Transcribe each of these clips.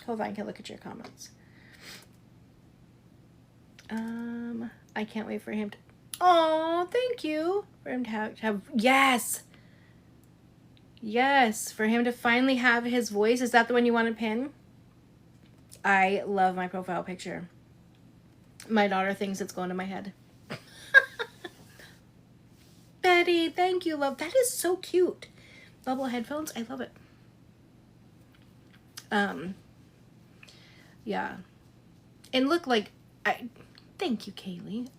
Hold on, I can look at your comments. I can't wait for him to... Oh, thank you. For him to have... Yes! Yes, for him to finally have his voice. Is that the one you want to pin? I love my profile picture. My daughter thinks it's going to my head. Betty, thank you, love. That is so cute. Bubble headphones, I love it. Yeah. And look, like, thank you, Kaylee.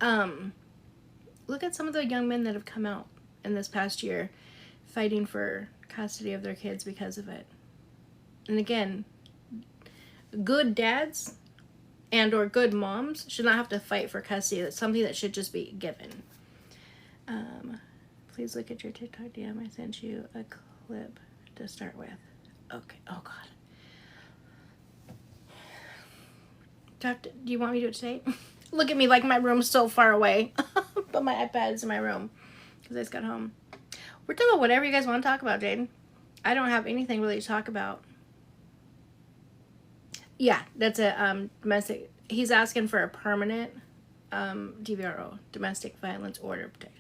Look at some of the young men that have come out in this past year fighting for custody of their kids because of it. And again, good dads and or good moms should not have to fight for custody. That's something that should just be given. Please look at your TikTok DM. I sent you a clip to start with. Okay. Oh, God. Do you want me to do it today? Look at me like my room's so far away. But my iPad is in my room because I just got home. We're talking about whatever you guys want to talk about, Jaden. I don't have anything really to talk about. Yeah, that's a domestic. He's asking for a permanent DVRO, domestic violence order protection.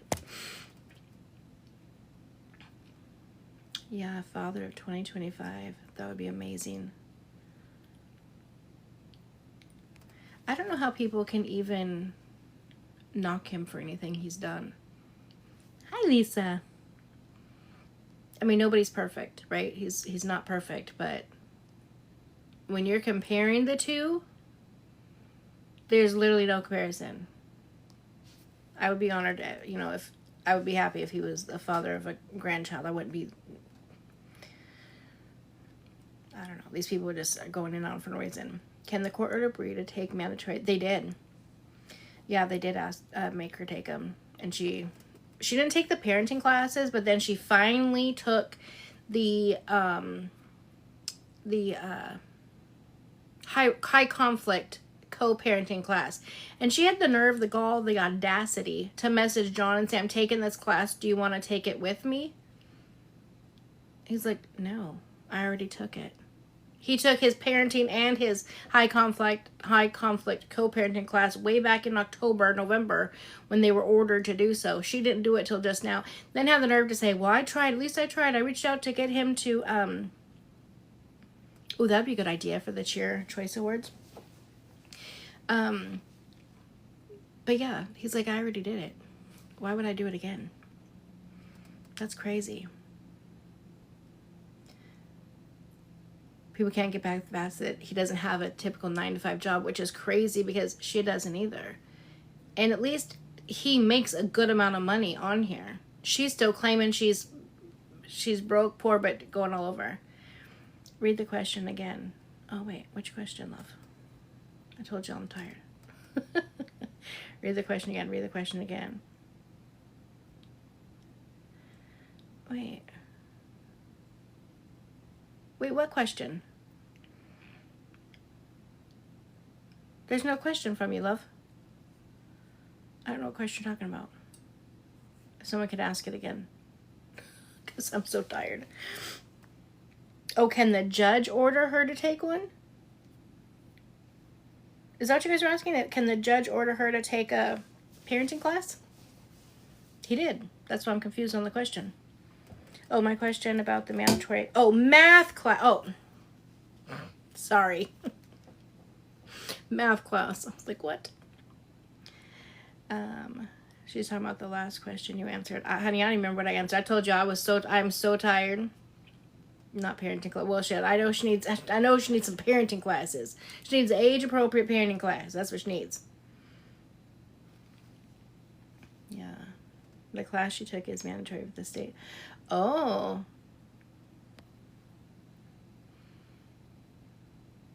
Yeah, father of 2025. That would be amazing. I don't know how people can even knock him for anything he's done. Hi, Lisa. I mean, nobody's perfect, right? He's not perfect, but when you're comparing the two, there's literally no comparison. I would be honored, if I would be happy if he was the father of a grandchild. I wouldn't be. I don't know. These people are just going in on for no reason. Can the court order Bree to take mandatory? They did. Yeah, they did make her take them, and she didn't take the parenting classes, but then she finally took the high conflict co-parenting class, and she had the nerve, the gall, the audacity to message John and say, "I'm taking this class. Do you want to take it with me?" He's like, "No, I already took it." He took his parenting and his high conflict co-parenting class way back in October, November, when they were ordered to do so. She didn't do it till just now. Then had the nerve to say, "Well, I tried. At least I tried. I reached out to get him to." Oh, that'd be a good idea for the Cheer Choice Awards. But yeah, he's like, "I already did it. Why would I do it again?" That's crazy. People can't get back past that he doesn't have a typical 9-to-5 job, which is crazy because she doesn't either. And at least he makes a good amount of money on here. She's still claiming she's broke, poor, but going all over. Read the question again. Oh, wait. Which question, love? I told you I'm tired. Read the question again. Read the question again. Wait, what question? There's no question from you, love. I don't know what question you're talking about. If someone could ask it again. Because I'm so tired. Oh, can the judge order her to take one? Is that what you guys are asking? Can the judge order her to take a parenting class? He did. That's why I'm confused on the question. Oh, my question about the mandatory... Oh, math class. Oh. Sorry. Math class. I was like, what? She's talking about the last question you answered. Honey, I don't even remember what I answered. I told you I'm so tired. Not parenting class. Well, shit. I know she needs some parenting classes. She needs an age-appropriate parenting class. That's what she needs. Yeah. The class she took is mandatory with the state. Oh.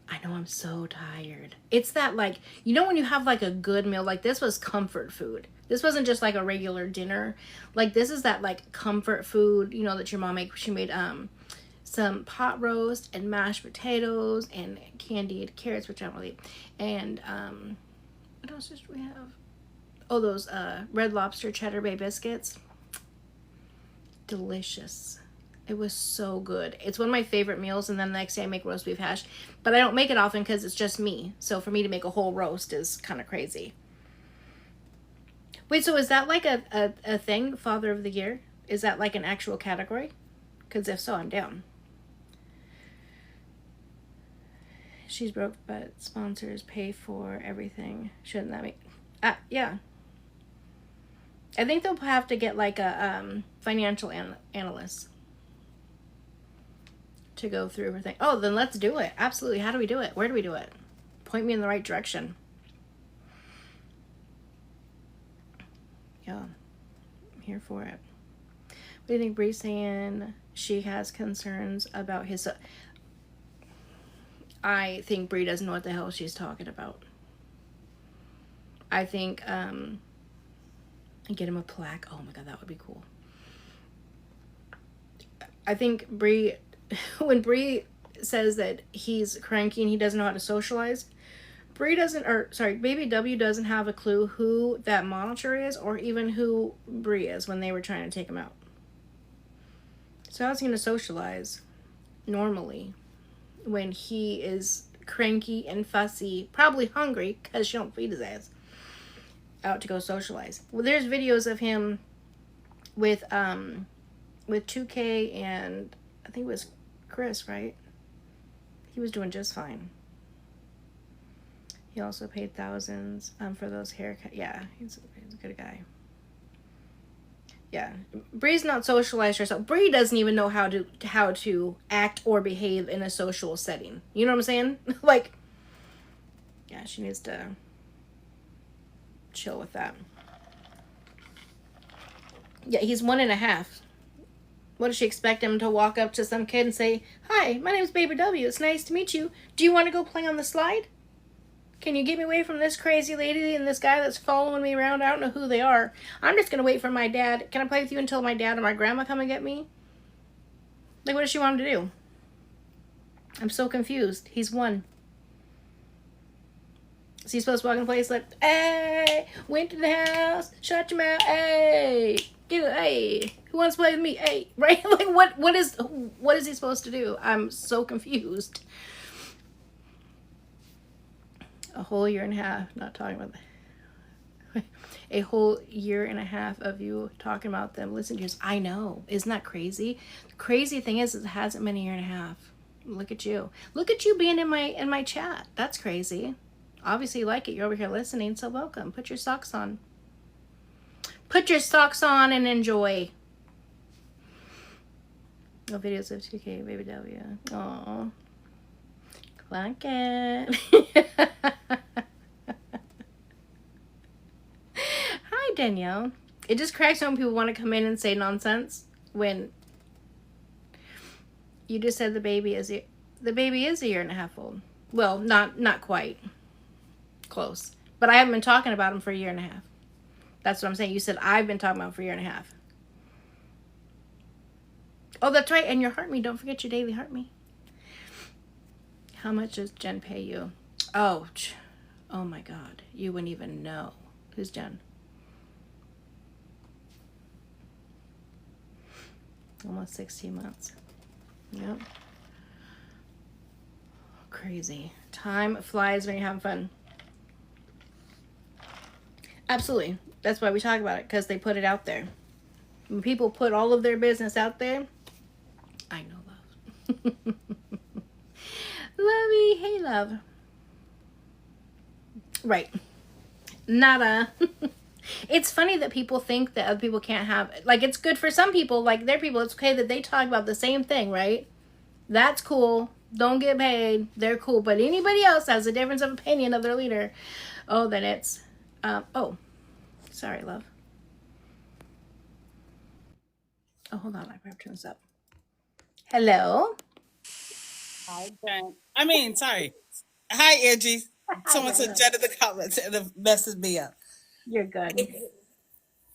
I know, I'm so tired. It's that, like, when you have, like, a good meal, like, this was comfort food. This wasn't just, like, a regular dinner. Like, this is that, like, comfort food, that your mom made. She made, some pot roast and mashed potatoes and candied carrots, which I don't really eat. And, what else did we have? Oh, those, Red Lobster Cheddar Bay biscuits. Delicious. It was so good. It's one of my favorite meals, and then the next day I make roast beef hash. But I don't make it often because it's just me. So for me to make a whole roast is kind of crazy. Wait, so is that like a thing, Father of the Year? Is that like an actual category? Because if so, I'm down. She's broke, but sponsors pay for everything. Shouldn't that be? Yeah. I think they'll have to get like a financial analyst to go through everything. Oh, then let's do it. Absolutely. How do we do it? Where do we do it? Point me in the right direction. Yeah, I'm here for it. What do you think Bree's saying? She has concerns about his... I think Bree doesn't know what the hell she's talking about. I think, get him a plaque. Oh my god, that would be cool. I think Bree, when Bree says that he's cranky and he doesn't know how to socialize, Baby W doesn't have a clue who that monitor is or even who Bree is when they were trying to take him out. So how's he going to socialize normally when he is cranky and fussy, probably hungry because she don't feed his ass, out to go socialize? Well, there's videos of him with 2K and I think it was Chris, right? He was doing just fine. He also paid thousands for those haircuts. Yeah, he's a good guy. Yeah, Bree's not socialized herself. Bree doesn't even know how to act or behave in a social setting. You know what I'm saying? Like, yeah, she needs to chill with that. Yeah, he's 1.5. What does she expect him to walk up to some kid and say, "Hi, my name's Baby W. It's nice to meet you. Do you want to go play on the slide? Can you get me away from this crazy lady and this guy that's following me around? I don't know who they are. I'm just going to wait for my dad. Can I play with you until my dad and my grandma come and get me?" Like, what does she want him to do? I'm so confused. He's 1. Is he supposed to walk in the place like, "Hey, went to the house, shut your mouth, hey, get it, hey, who wants to play with me, hey," right? Like, what is he supposed to do? I'm so confused. A whole year and a half not talking about that. A whole year and a half of you talking about them. Listen to yours. I know. Isn't that crazy? The crazy thing is it hasn't been a year and a half. Look at you. Look at you being in my chat. That's crazy. Obviously you like it. You're over here listening, so welcome. Put your socks on. Put your socks on and enjoy. No videos of 2K, Baby W. Aww. Clock it. Hi, Danielle. It just cracks me when people want to come in and say nonsense when you just said the baby is a year and a half old. Well, not quite. Close. But I haven't been talking about him for a year and a half. That's what I'm saying. You said I've been talking about him for a year and a half. Oh, that's right. And your Heart Me. Don't forget your daily Heart Me. How much does Jen pay you? Oh my God. You wouldn't even know. Who's Jen? Almost 16 months. Yep. Crazy. Time flies when you're having fun. Absolutely. That's why we talk about it, because they put it out there. When people put all of their business out there, I know, love. Lovey, hey, love. Right. Nada. It's funny that people think that other people can't have, like, it's good for some people, like their people, it's okay that they talk about the same thing, right? That's cool. Don't get paid. They're cool. But anybody else has a difference of opinion of their leader, oh, then it's, oh, sorry, love. Oh, hold on. I have to turn this up. Hello. Hi, Jen. Sorry. Hi, Angie. Someone said Jen in the comments and it messes me up. You're good.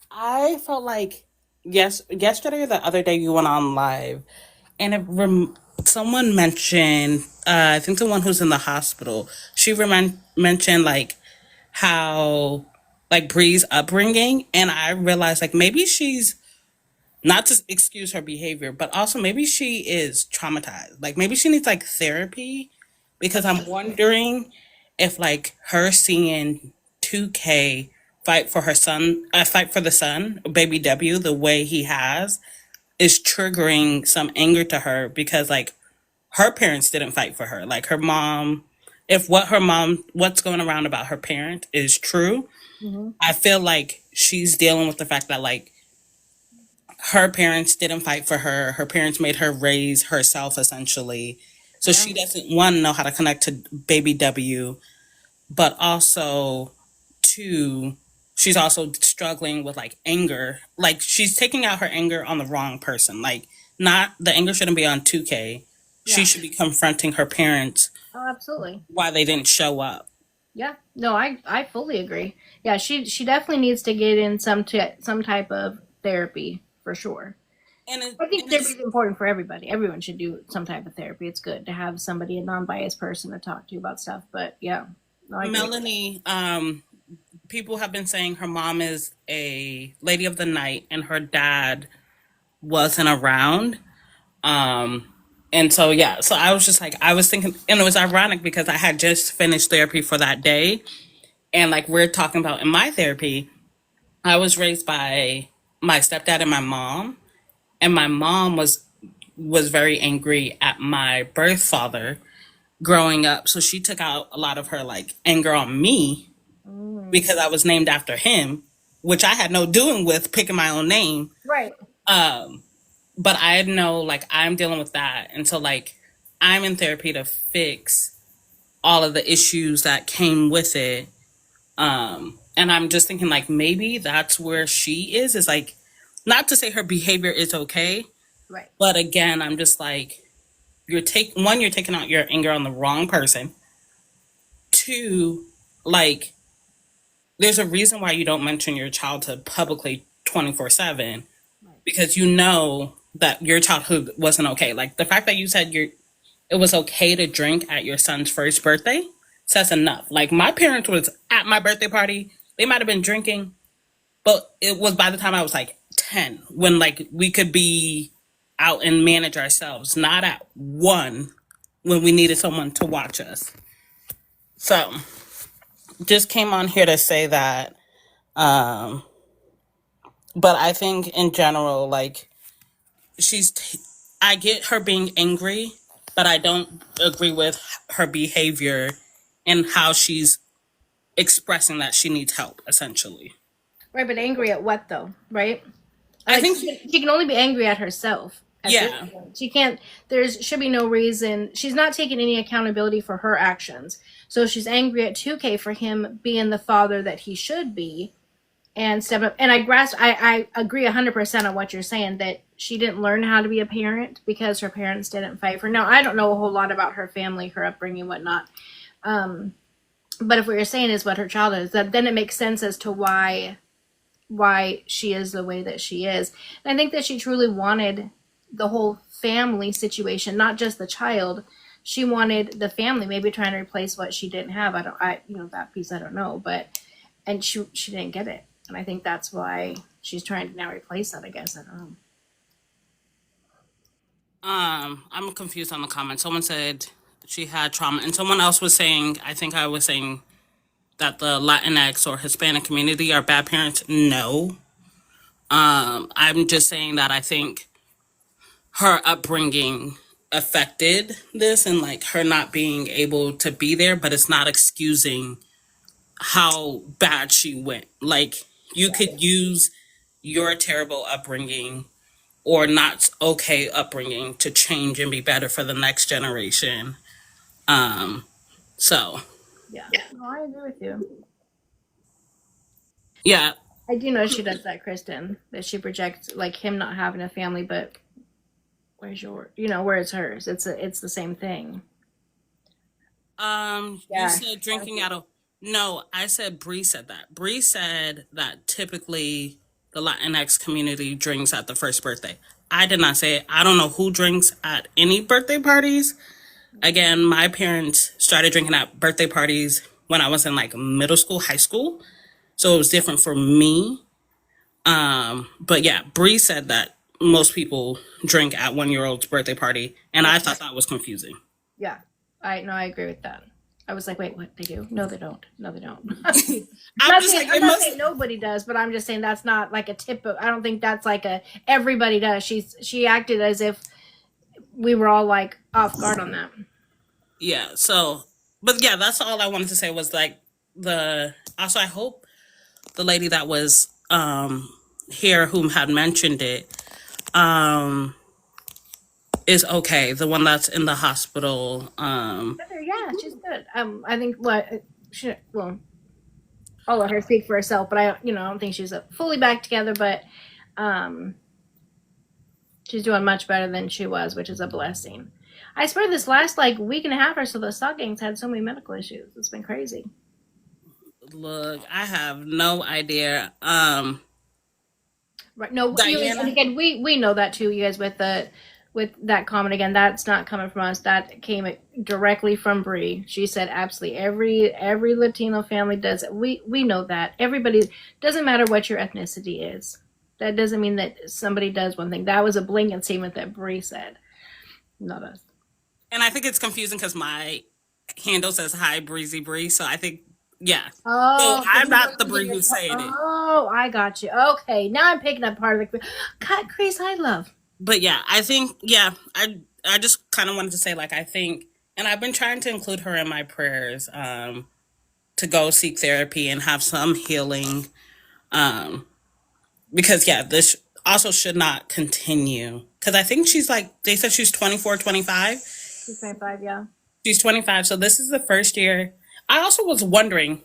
I felt like yesterday or the other day you went on live, and someone mentioned, I think the one who's in the hospital, she mentioned like how like Bree's upbringing, and I realized like maybe she's not to excuse her behavior, but also maybe she is traumatized. Like maybe she needs like therapy because That's I'm wondering if like her seeing 2K fight for her son, fight for the son, baby W, the way he has, is triggering some anger to her because like her parents didn't fight for her. Like her mom, if what's going around about her parent is true, hmm I feel like she's dealing with the fact that like her parents didn't fight for her. Her parents made her raise herself essentially. So yeah. she doesn't one know how to connect to baby W, but also two, she's also struggling with like anger. Like she's taking out her anger on the wrong person. Like not the anger shouldn't be on 2K. She Yeah. should be confronting her parents Oh, absolutely. why they didn't show up. Yeah. No, I fully agree. Yeah, she definitely needs to get in some type of therapy for sure. I think And therapy it's is important for everybody. Everyone should do some type of therapy. It's good to have somebody, a non-biased person to talk to about stuff. But yeah, no, I agree. Melanie, people have been saying her mom is a lady of the night and her dad wasn't around. Um, and so yeah, so I was just like, I was thinking, and it was ironic because I had just finished therapy for that day, and like we're talking about in my therapy, I was raised by my stepdad and my mom, and my mom was very angry at my birth father growing up, so she took out a lot of her like anger on me Mm. because I was named after him, which I had no doing with picking my own name. Right. But I know like I'm dealing with that, and so like I'm in therapy to fix all of the issues that came with it. And I'm just thinking like maybe that's where she is like not to say her behavior is okay, Right. but again, I'm just like you're taking out your anger on the wrong person. Two, like there's a reason why you don't mention your childhood publicly 24/7 Right. because you know that your childhood wasn't okay. Like the fact that you said it was okay to drink at your son's first birthday says enough. Like my parents was at my birthday party. They might have been drinking, but it was by the time I was like 10 when like we could be out and manage ourselves, not at 1 when we needed someone to watch us. So, just came on here to say that but I think in general like I get her being angry, but I don't agree with her behavior and how she's expressing that she needs help, essentially. Right. But angry at what though? Right. I Like think, she can only be angry at herself at this yeah, point. She can't. There's should be no reason. She's not taking any accountability for her actions. So she's angry at 2K for him being the father that he should be and step up. And I agree 100% on what you're saying that she didn't learn how to be a parent because her parents didn't fight for her. Now I don't know a whole lot about her family, her upbringing, whatnot. Um, but if what you're saying is what her childhood is, that then it makes sense as to why she is the way that she is. And I think that she truly wanted the whole family situation, not just the child. She wanted the family, maybe trying to replace what she didn't have. That piece I don't know, but and she didn't get it, and I think that's why she's trying to now replace that. I guess I don't know. I'm confused on the comment. Someone said she had trauma, and someone else was saying, I think I was saying that the Latinx or Hispanic community are bad parents. No. I'm just saying that I think her upbringing affected this and like her not being able to be there, but it's not excusing how bad she went. Like you could use your terrible upbringing or not okay upbringing to change and be better for the next generation. So Yeah, no, I agree with you. yeah, I do know she does that, Kristen, that she projects like him not having a family, but where's your, where's hers? It's the same thing. you Yeah. said drinking out of. No, I said Bree said that. Bree said that typically the Latinx community drinks at the first birthday. I did not say it. I don't know who drinks at any birthday parties. Again, my parents started drinking at birthday parties when I was in like middle school, high school. So it was different for me. But yeah, Bree said that most people drink at 1 year old's birthday party, and I That's thought right. that was confusing. Yeah. I agree with that. I was like, wait, what? They do? No, they don't. No, they don't. I'm just like I'm it not must. saying nobody does, but I'm just saying that's not like a tip of, I don't think that's like a everybody does. She acted as if we were all like off guard on that. Yeah. So, but yeah, that's all I wanted to say was like the. Also, I hope the lady that was here whom had mentioned it um is okay. The one that's in the hospital. Yeah, she's good. I think what she, well, I'll let her speak for herself, but I don't think she's fully back together, but um, she's doing much better than she was, which is a blessing. I swear, this last like week and a half or so, the Stockings had so many medical issues. It's been crazy. Look, I have no idea. Right? No, and Diana. again, we know that too. You guys with that comment again, that's not coming from us. That came directly from Bree. She said absolutely every Latino family does it. We know that everybody doesn't matter what your ethnicity is. That doesn't mean that somebody does one thing. That was a blanket statement that Bree said, not us. And I think it's confusing because my handle says hi breezy bree, so I think yeah. So Oh, so I'm people are not the using Brie your. who's saying it. Oh, I got you. Okay, now I'm picking up part of the cut. Chris, I love. But yeah, I think yeah, I just kind of wanted to say like I think, and I've been trying to include her in my prayers to go seek therapy and have some healing um because yeah, this also should not continue because I think she's like they said she's 24, 25. 225, yeah. She's 25, so this is the first year. I also was wondering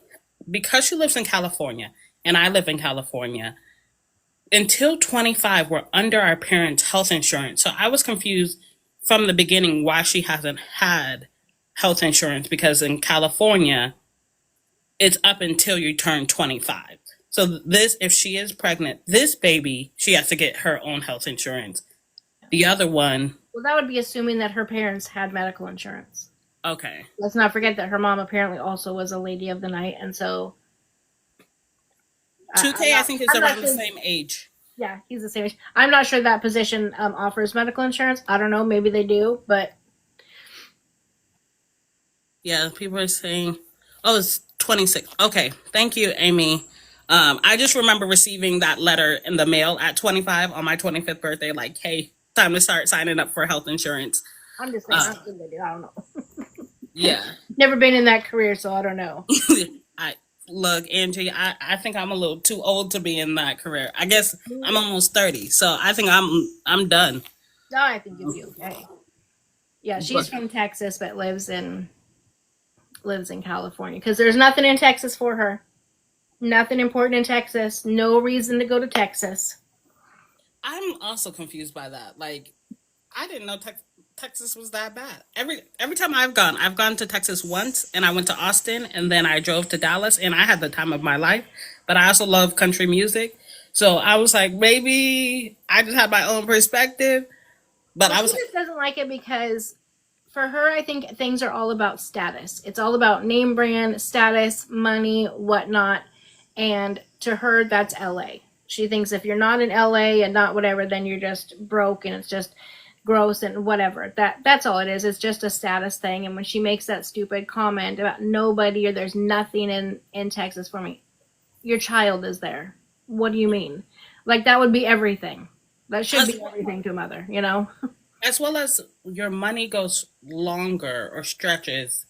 because she lives in California and I live in California, until 25, we're under our parents' health insurance. So I was confused from the beginning why she hasn't had health insurance because in California, it's up until you turn 25. So this, if she is pregnant, this baby, she has to get her own health insurance. The other one, Well, that would be assuming that her parents had medical insurance. okay. Let's not forget that her mom apparently also was a lady of the night, and so I'm 2K, I not. think, is I'm not around the sure. same age. Yeah, he's the same age. I'm not sure that position offers medical insurance. I don't know. Maybe they do, but Yeah, people are saying, oh, it's 26. Okay, thank you, Amy. I just remember receiving that letter in the mail at 25 on my 25th birthday, like, hey, time to start signing up for health insurance. I'm just saying. I Uh, don't think they do. I don't know. yeah. Never been in that career, so I don't know. I look, Angie, I think I'm a little too old to be in that career. I guess I'm almost 30, so I think I'm done. No, I think you'll be okay. Yeah, she's But from Texas, but lives in California because there's nothing in Texas for her. Nothing important in Texas. No reason to go to Texas. I'm also confused by that. Like, I didn't know Texas was that bad. Every time I've gone to Texas once, and I went to Austin, and then I drove to Dallas, and I had the time of my life. But I also love country music, so I was like, maybe I just have my own perspective. But Well, I she was like, just doesn't like it because for her, I think things are all about status. It's all about name brand, status, money, whatnot. And to her, that's LA. She thinks if you're not in LA and not whatever, then you're just broke and it's just gross and whatever. That's all it is. It's just a status thing. And when she makes that stupid comment about nobody or there's nothing in Texas for me, your child is there. What do you mean? Like that would be everything. That should as be everything to a mother, you know? as well as your money goes longer or stretches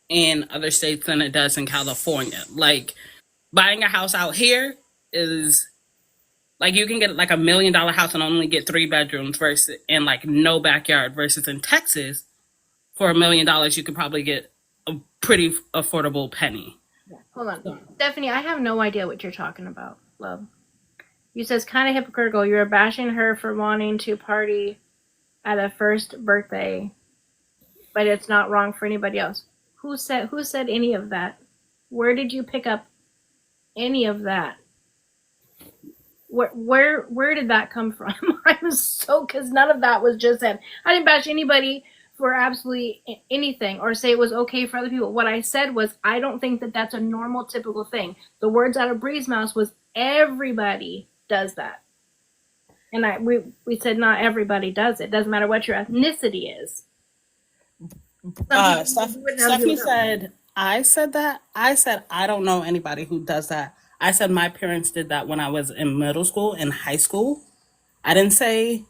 in other states than it does in California. Like buying a house out here is like you can get like $1 million house and only get 3 bedrooms versus and like no backyard versus in Texas for $1 million you could probably get a pretty affordable penny. Hold on. Stephanie, I have no idea what you're talking about, love. You says kind of hypocritical. You're bashing her for wanting to party at a first birthday, but it's not wrong for anybody else. Who said any of that? Where did you pick up any of that? Where did that come from? I'm so because none of that was just said. I didn't bash anybody for absolutely anything or say it was okay for other people. What I said was I don't think that that's a normal typical thing. The words out of Bree's mouth was everybody does that. And we said not everybody does it. Doesn't matter what your ethnicity is. Some people do it, and other people Stephanie don't. said, I said that. I said, I don't know anybody who does that. I said, my parents did that when I was in middle school and high school. I didn't say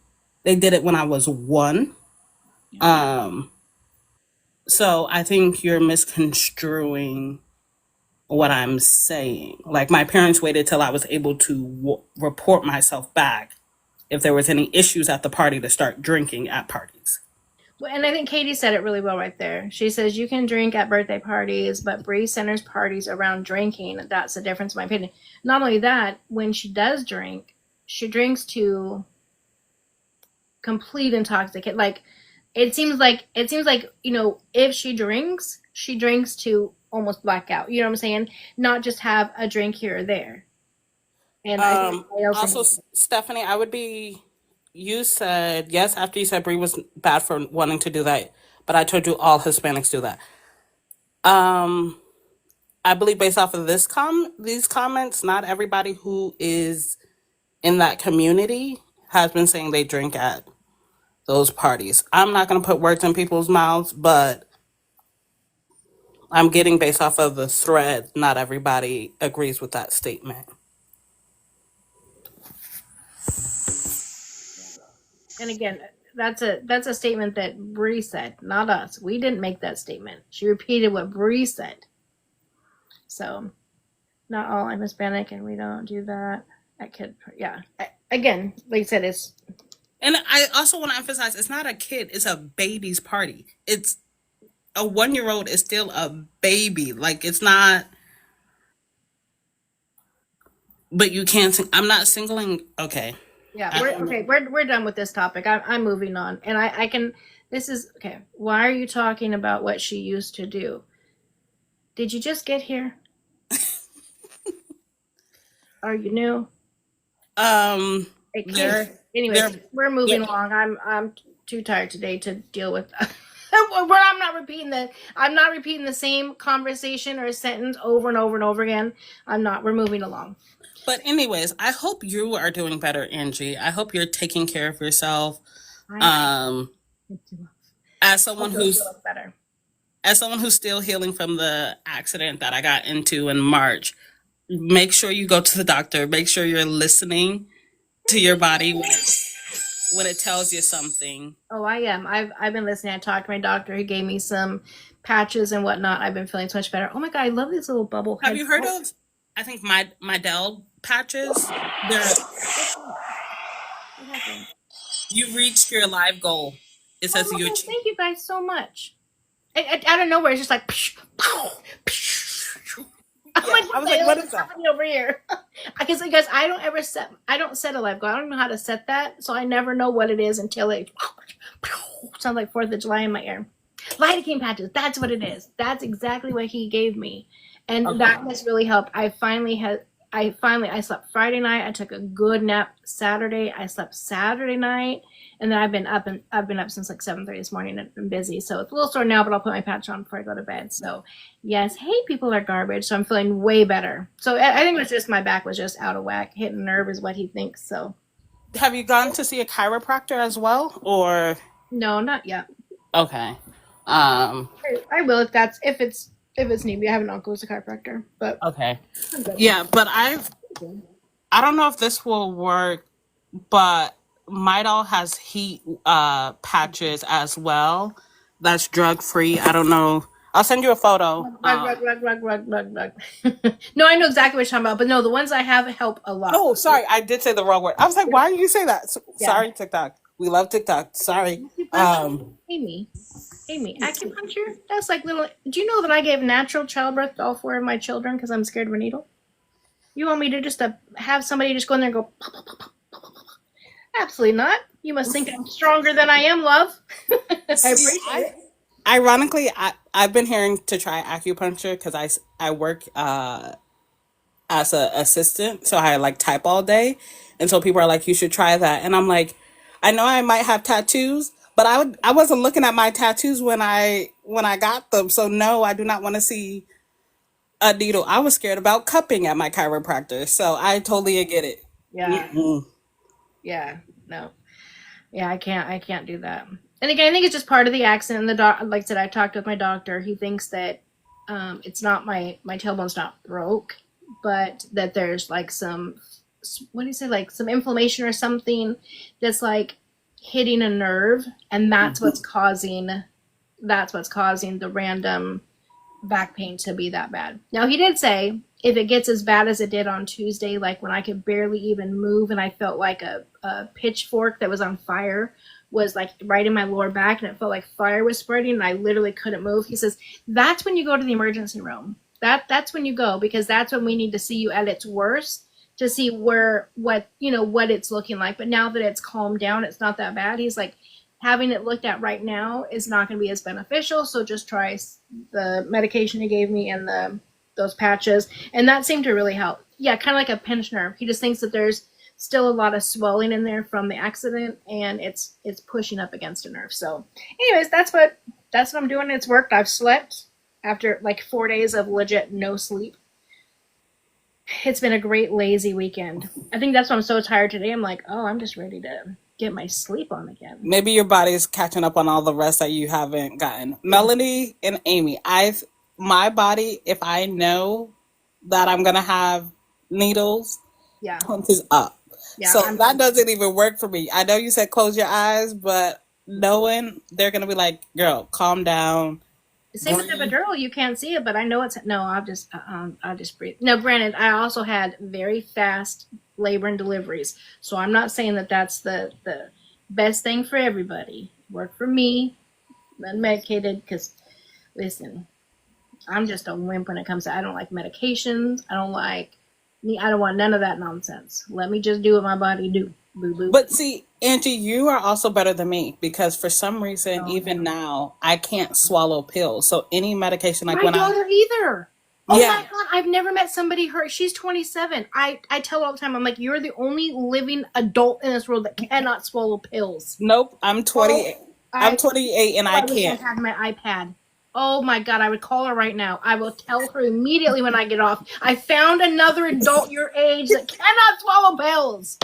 they did it when I was one. Yeah. Um, so I think you're misconstruing what I'm saying. Like, my parents waited till I was able to report myself back if there was any issues at the party to start drinking at parties. Well, and I think Katie said it really well right there. She says you can drink at birthday parties, but Bree centers parties around drinking. That's the difference, in my opinion. Not only that, when she does drink, she drinks to complete intoxicate. Like it seems like if she drinks to almost black out. You know what I'm saying? Not just have a drink here or there. And I think everybody else Also, thinks, Stephanie, I would be. You said yes after you said Brie was bad for wanting to do that, but I told you all Hispanics do that. Um, I believe based off of these comments, not everybody who is in that community has been saying they drink at those parties. I'm not going to put words in people's mouths, but I'm getting based off of the thread. Not everybody agrees with that statement. and again, that's a statement that Bree said, not us. We didn't make that statement. She repeated what Bree said. So not all I'm Hispanic and we don't do that. I could, yeah. Again, like I said, it's And I also want to emphasize it's not a kid, it's a baby's party. It's a 1 year old is still a baby. Like it's not, but you can't sing. I'm not singling. Okay. yeah. I We're don't know. okay. We're done with this topic. I'm moving on, and I can. This is okay. Why are you talking about what she used to do? Did you just get here? Are you new? Um, Okay. they're, Anyways, they're, we're moving they're, along. I'm too tired today to deal with. I'm not repeating the same conversation or sentence over and over and over again. I'm not. We're moving along. but anyways, I hope you are doing better, Angie. I hope you're taking care of yourself. I Um, as someone also feel who's like better. as someone who's still healing from the accident that I got into in March, make sure you go to the doctor. Make sure you're listening to your body when it tells you something. Oh, I am. I've been listening. I talked to my doctor. He gave me some patches and whatnot. I've been feeling so much better. Oh my god, I love these little bubble Have heads. you heard Oh, of? I think my Dell patches. They're what happened? you reached your live goal. It Oh says my you god, achieved. thank you guys so much. Out of nowhere, it's just like, I'm Yeah, like, I what was the like, hell what is is that? happening over here? Because I don't set a live goal. I don't know how to set that, so I never know what it is until it sounds like 4th of July in my ear. Lidocaine patches. That's what it is. That's exactly what he gave me, and Okay. that has really helped. I slept Friday night. I took a good nap Saturday. I slept Saturday night, and then I've been up since like 7:30 this morning and been busy. So it's a little sore now, but I'll put my patch on before I go to bed. So yes, hey, people are garbage. So I'm feeling way better. So I think it was just my back was just out of whack. Hitting a nerve is what he thinks. So Have you gone to see a chiropractor as well, or no, not yet. okay? Um, I will if it's needed. I have an uncle who's a chiropractor, but okay. I'm good. Yeah, but I don't know if this will work, but Midol has heat patches as well. That's drug free. I don't know. I'll send you a photo. Rug, rug, rug, rug, rug, rug, rug. No, I know exactly what you're talking about, but no, the ones I have help a lot. Oh, sorry, I did say the wrong word. I was like, why did you say that? Yeah. Sorry, TikTok. We love TikTok. Sorry. Acupuncture? Amy. Amy, acupuncture? That's like little. Do you know that I gave natural childbirth to all 4 of my children because I'm scared of a needle? You want me to just have somebody just go in there and go, pop, pop, pop, pop, pop, pop? Absolutely not. You must think I'm stronger than I am, love. I See, appreciate it. ironically, I've been hearing to try acupuncture because I work as a assistant, so I like type all day, and so people are like, you should try that, and I'm like, I know I might have tattoos, but I wasn't looking at my tattoos when I got them, so no, I do not want to see a needle. I was scared about cupping at my chiropractor, so I totally get it. Yeah. Mm-mm. Yeah, no. Yeah, I can't do that. And again, I think it's just part of the accident. And like I said, I talked with my doctor. He thinks that it's not my tailbone's not broke, but that there's like some, what do you say, like some inflammation or something that's like hitting a nerve, and that's what's causing the random back pain to be that bad. Now, he did say if it gets as bad as it did on Tuesday, like when I could barely even move and I felt like a pitchfork that was on fire was like right in my lower back, and it felt like fire was spreading and I literally couldn't move. He says that's when you go to the emergency room. That's when you go, because that's when we need to see you at its worst, to see what it's looking like. But now that it's calmed down, it's not that bad. He's like, having it looked at right now is not going to be as beneficial. So just try the medication he gave me and those patches, and that seemed to really help. Yeah, kind of like a pinched nerve. He just thinks that there's still a lot of swelling in there from the accident, and it's pushing up against a nerve. So, anyways, that's what I'm doing. It's worked. I've slept after like 4 days of legit no sleep. It's been a great lazy weekend. I think that's why I'm so tired today. I'm like, oh, I'm just ready to get my sleep on again. Maybe your body's catching up on all the rest that you haven't gotten. Melanie and Amy, my body, if I know that I'm gonna have needles, Yeah, tenses up. yeah. So that doesn't even work for me. I know you said close your eyes, but knowing they're gonna be like, girl, calm down. Same with the Breathe. epidural. You can't see it, but I know it's no. I'll just breathe. No, granted, I also had very fast labor and deliveries, so I'm not saying that that's the best thing for everybody. Work for me, unmedicated. Because listen, I'm just a wimp when it comes to. I don't like medications. I don't want none of that nonsense. Let me just do what my body do. Boo boo. But see, Angie, you are also better than me because for some reason, Oh, even now, I can't swallow pills. So any medication, like my when I, daughter either. Oh yeah, my god, I've never met somebody her. She's 27. I tell her all the time. I'm like, you're the only living adult in this world that cannot swallow pills. nope, I'm Oh, 20, I'm I 28 and I I wish I can't. had my iPad. Oh my god, I would call her right now. I will tell her immediately when I get off. I found another adult your age that cannot swallow pills.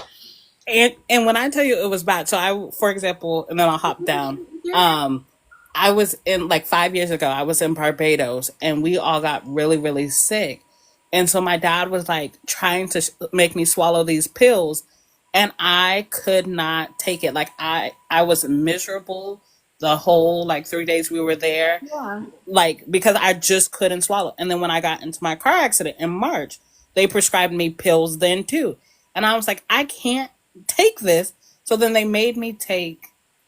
And when I tell you it was bad, so for example, and then I'll hop down. Um, I was in like 5 years ago. I was in Barbados, and we all got really, really sick. And so my dad was like trying to make me swallow these pills, and I could not take it. Like I was miserable the whole like 3 days we were there, Yeah. like because I just couldn't swallow. And then when I got into my car accident in March, they prescribed me pills then too. And I was like, I can't take this. So then they made me take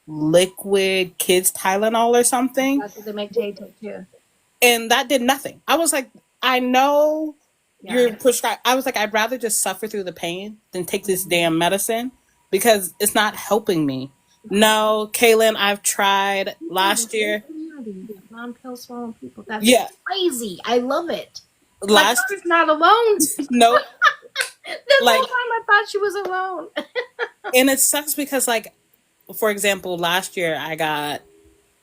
liquid kids Tylenol or something, That's what they make Tay take too. and that did nothing. I was like, I know Yeah. you're prescribed. I was like, I'd rather just suffer through the pain than take this damn medicine because it's not helping me. No, Kaylin, I've tried last year. Non-pill swallowing people. That's Yeah, crazy. I love it. My last daughter's not alone. nope. This whole Like, time I thought she was alone. and it sucks because, like, for example, last year I got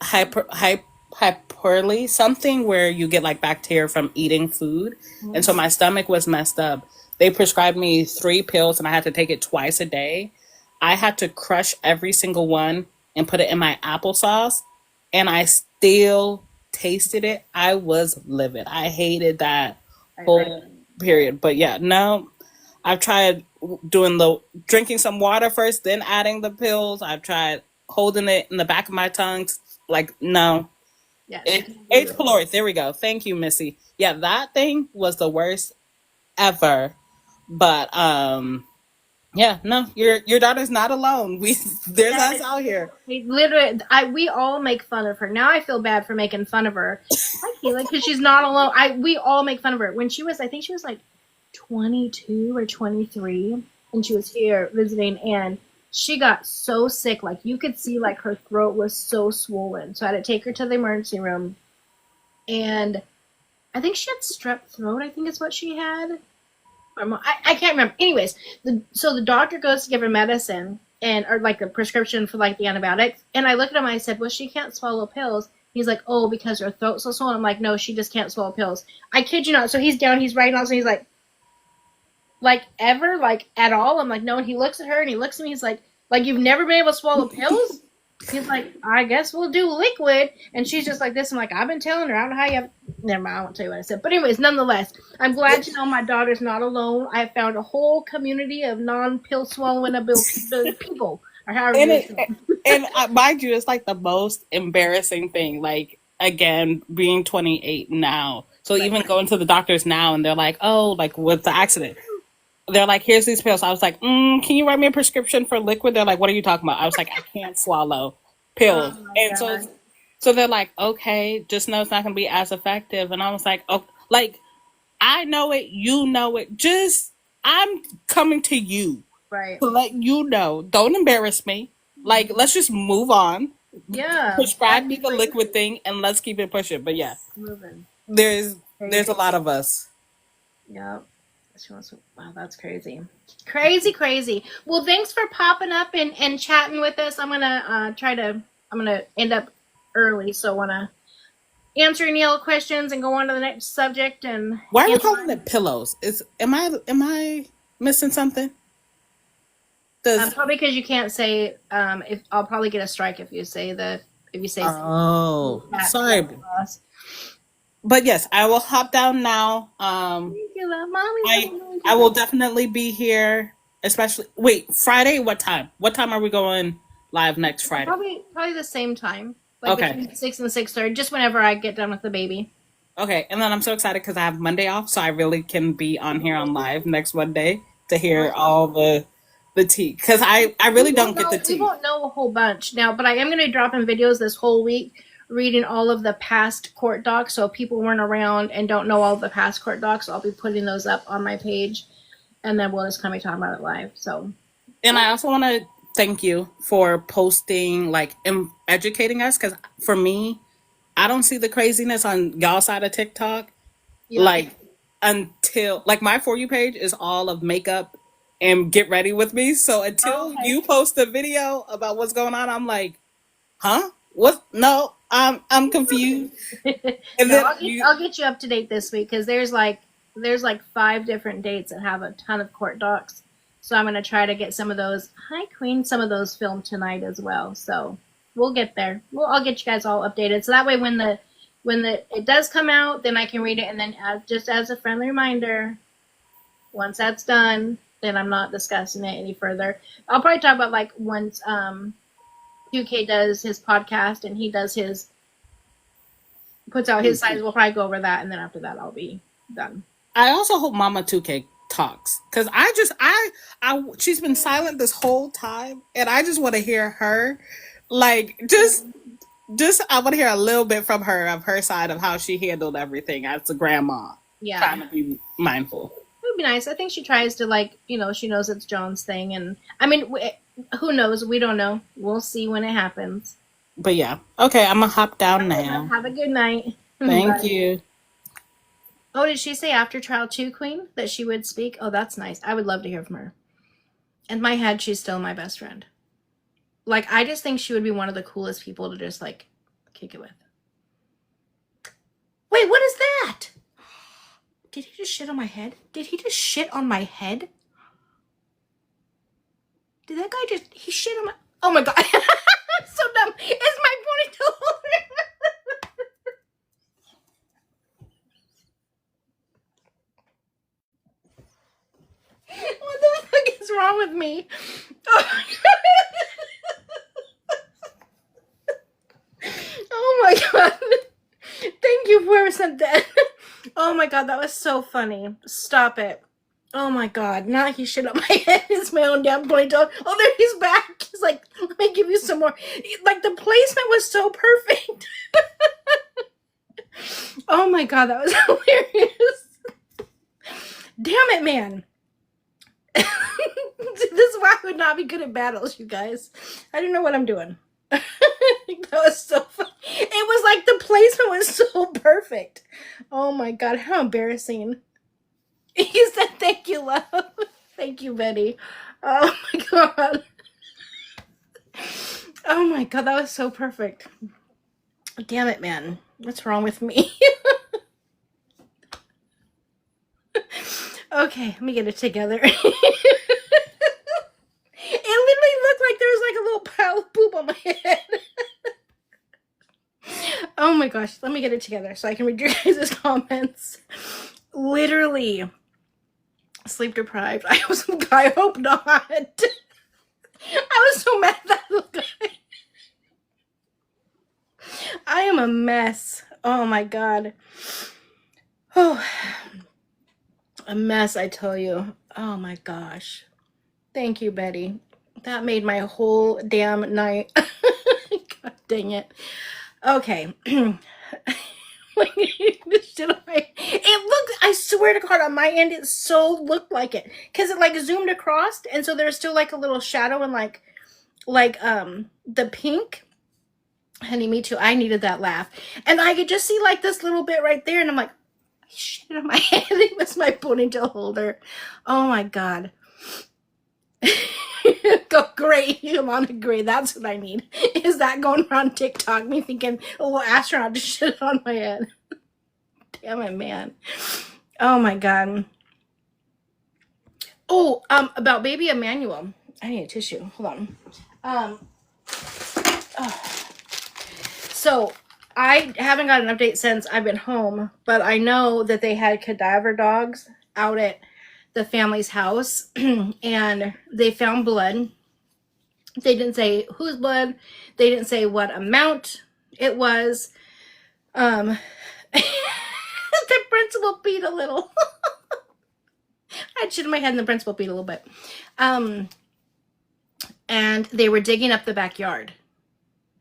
hyperly something where you get like bacteria from eating food, and so my stomach was messed up. They prescribed me 3 pills, and I had to take it twice a day. I had to crush every single one and put it in my applesauce, and I still tasted it. I was livid. I hated that whole period. But yeah, no, I've tried doing the drinking some water first, then adding the pills. I've tried holding it in the back of my tongue. Like, no. Yeah, she It, can do H. it. pylori. There we go. Thank you, Missy. Yeah, that thing was the worst ever. But yeah, no, your daughter's not alone. There's That us is, out here. literally, we all make fun of her. Now I feel bad for making fun of her. Hi, Keela, because she's not alone. We all make fun of her. When she was, I think she was like 22 or 23, and she was here visiting, and she got so sick. Like you could see, like her throat was so swollen. So I had to take her to the emergency room, and I think she had strep throat. I think is what she had. I can't remember. Anyways, so the doctor goes to give her medicine or like a prescription for like the antibiotics, and I looked at him and I said, "Well, she can't swallow pills." He's like, "Oh, because her throat's so swollen." I'm like, "No, she just can't swallow pills." I kid you not. So he's down, he's writing out, so he's like, like ever, like at all? I'm like, no. And he looks at her and he looks at me. He's like you've never been able to swallow pills? He's like, I guess we'll do liquid. And she's just like this. I'm like, I've been telling her. I don't know how you have. Never mind. I won't tell you what I said. But anyways, nonetheless, I'm glad to know my daughter's not alone. I have found a whole community of non-pill swallowing people, or however And you it, say. and mind you, it's like the most embarrassing thing. Like again, being 28 now, so Right. even going to the doctors now, and they're like, "Oh, like with the accident." They're like, here's these pills. I was like, can you write me a prescription for liquid? They're like, what are you talking about? I was like, I can't swallow Oh pills. my And god. so they're like, okay, just know it's not going to be as effective. And I was like, oh, like, I know it, you know it. Just, I'm coming to you Right. to let you know. Don't embarrass me. Like, let's just move on. Yeah. Prescribe me the Actually, liquid thing and let's keep it pushing. But yeah, moving. there's a Crazy. lot of us. Yep. She wants to, wow, that's crazy. Crazy, crazy. Well, thanks for popping up and chatting with us. I'm gonna I'm gonna end up early, so I wanna answer any other questions and go on to the next subject and Why are we answer. calling it pillows? Is am I missing something? Does Probably because you can't say if I'll probably get a strike if you say oh cat sorry, class. but yes, I will hop down now. Thank you, love. Mommy's I going I will to definitely be here. Especially wait, Friday. What time? What time are we going live next Friday? probably the same time, like Okay, between 6 and 6:30, just whenever I get done with the baby. okay, and then I'm so excited because I have Monday off, so I really can be on here on live next Monday to hear all the tea because I really don't get the We tea. won't know a whole bunch now, but I am going to drop in videos this whole week reading all of the past court docs. So if people weren't around and don't know all the past court docs, I'll be putting those up on my page, and then we'll just come and talk about it live. So And I also want to thank you for posting, like, educating us. Because for me, I don't see the craziness on y'all side of TikTok. yeah, Like, until, like, my For You page is all of makeup and get ready with me. So until okay. you post a video about what's going on, I'm like, huh? What? No, I'm confused. And No, then you, I'll get you up to date this week because there's like 5 different dates that have a ton of court docs. So I'm gonna try to get some of those. Hi, Queen. Some of those filmed tonight as well. So we'll get there. I'll get you guys all updated. So that way, when the it does come out, then I can read it, and then just as a friendly reminder, once that's done, then I'm not discussing it any further. I'll probably talk about like once 2K does his podcast and he does his puts out his size. We'll probably go over that, and then after that, I'll be done. I also hope Mama 2K talks because she's been silent this whole time, and I just want to hear her, like just I want to hear a little bit from her of her side of how she handled everything as a grandma, Yeah, trying to be mindful. it would be nice. I think she tries to she knows it's Joan's thing, and I mean, who knows? We don't know. We'll see when it happens. But yeah, okay, I'm gonna hop down Okay, love. now. Have a good night. Thank Bye. you. Oh, did she say after trial 2, Queen, that she would speak? Oh, that's nice. I would love to hear from her. In my head, she's still my best friend. Like, I just think she would be one of the coolest people to just like kick it with. Wait, what is that? Did he just shit on my head? Did he just shit on my head? Did that guy he shit on my, oh my god. I'm so dumb. It's my ponytail. What the fuck is wrong with me? Oh my god. Thank you, whoever sent that. Oh my god, that was so funny. Stop it. Oh my god, now he shit on my head. It's my own damn ponytail. Oh, there he's back. He's like, let me give you some more. Like, the placement was so perfect. Oh my god, that was hilarious. Damn it, man. This is why I would not be good at battles, you guys. I don't know what I'm doing. That was so fun. It was like the placement was so perfect. Oh my god, how embarrassing. He said, thank you, love. Thank you, Betty. Oh my god. Oh my god, that was so perfect. Damn it, man. What's wrong with me? Okay, let me get it together. It literally looked like there was like a little pile of poop on my head. Oh my gosh, let me get it together so I can read your guys' comments. Literally sleep deprived. I hope not. I was so mad at that little guy. I am a mess. Oh my god. Oh, a mess, I tell you. Oh my gosh. Thank you, Betty. That made my whole damn night. God dang it. Okay. It looked, I swear to God, on my end, it so looked like it. Because it like zoomed across, and so there's still like a little shadow and the pink. Honey, me too. I needed that laugh. And I could just see like this little bit right there, and I'm like, shit on my head. It was my ponytail holder. Oh my God. Go great. I'm on a great. That's what I need. Is that going around TikTok? Me thinking a little astronaut just shit on my head. Damn it, man. Oh my God. Oh, about baby Emmanuel. I need a tissue. Hold on. Oh. So I haven't got an update since I've been home, but I know that they had cadaver dogs out at the family's house and they found blood. They didn't say whose blood. They didn't say what amount it was. The principal peed a little. I had shit in my head and the principal peed a little bit. And they were digging up the backyard.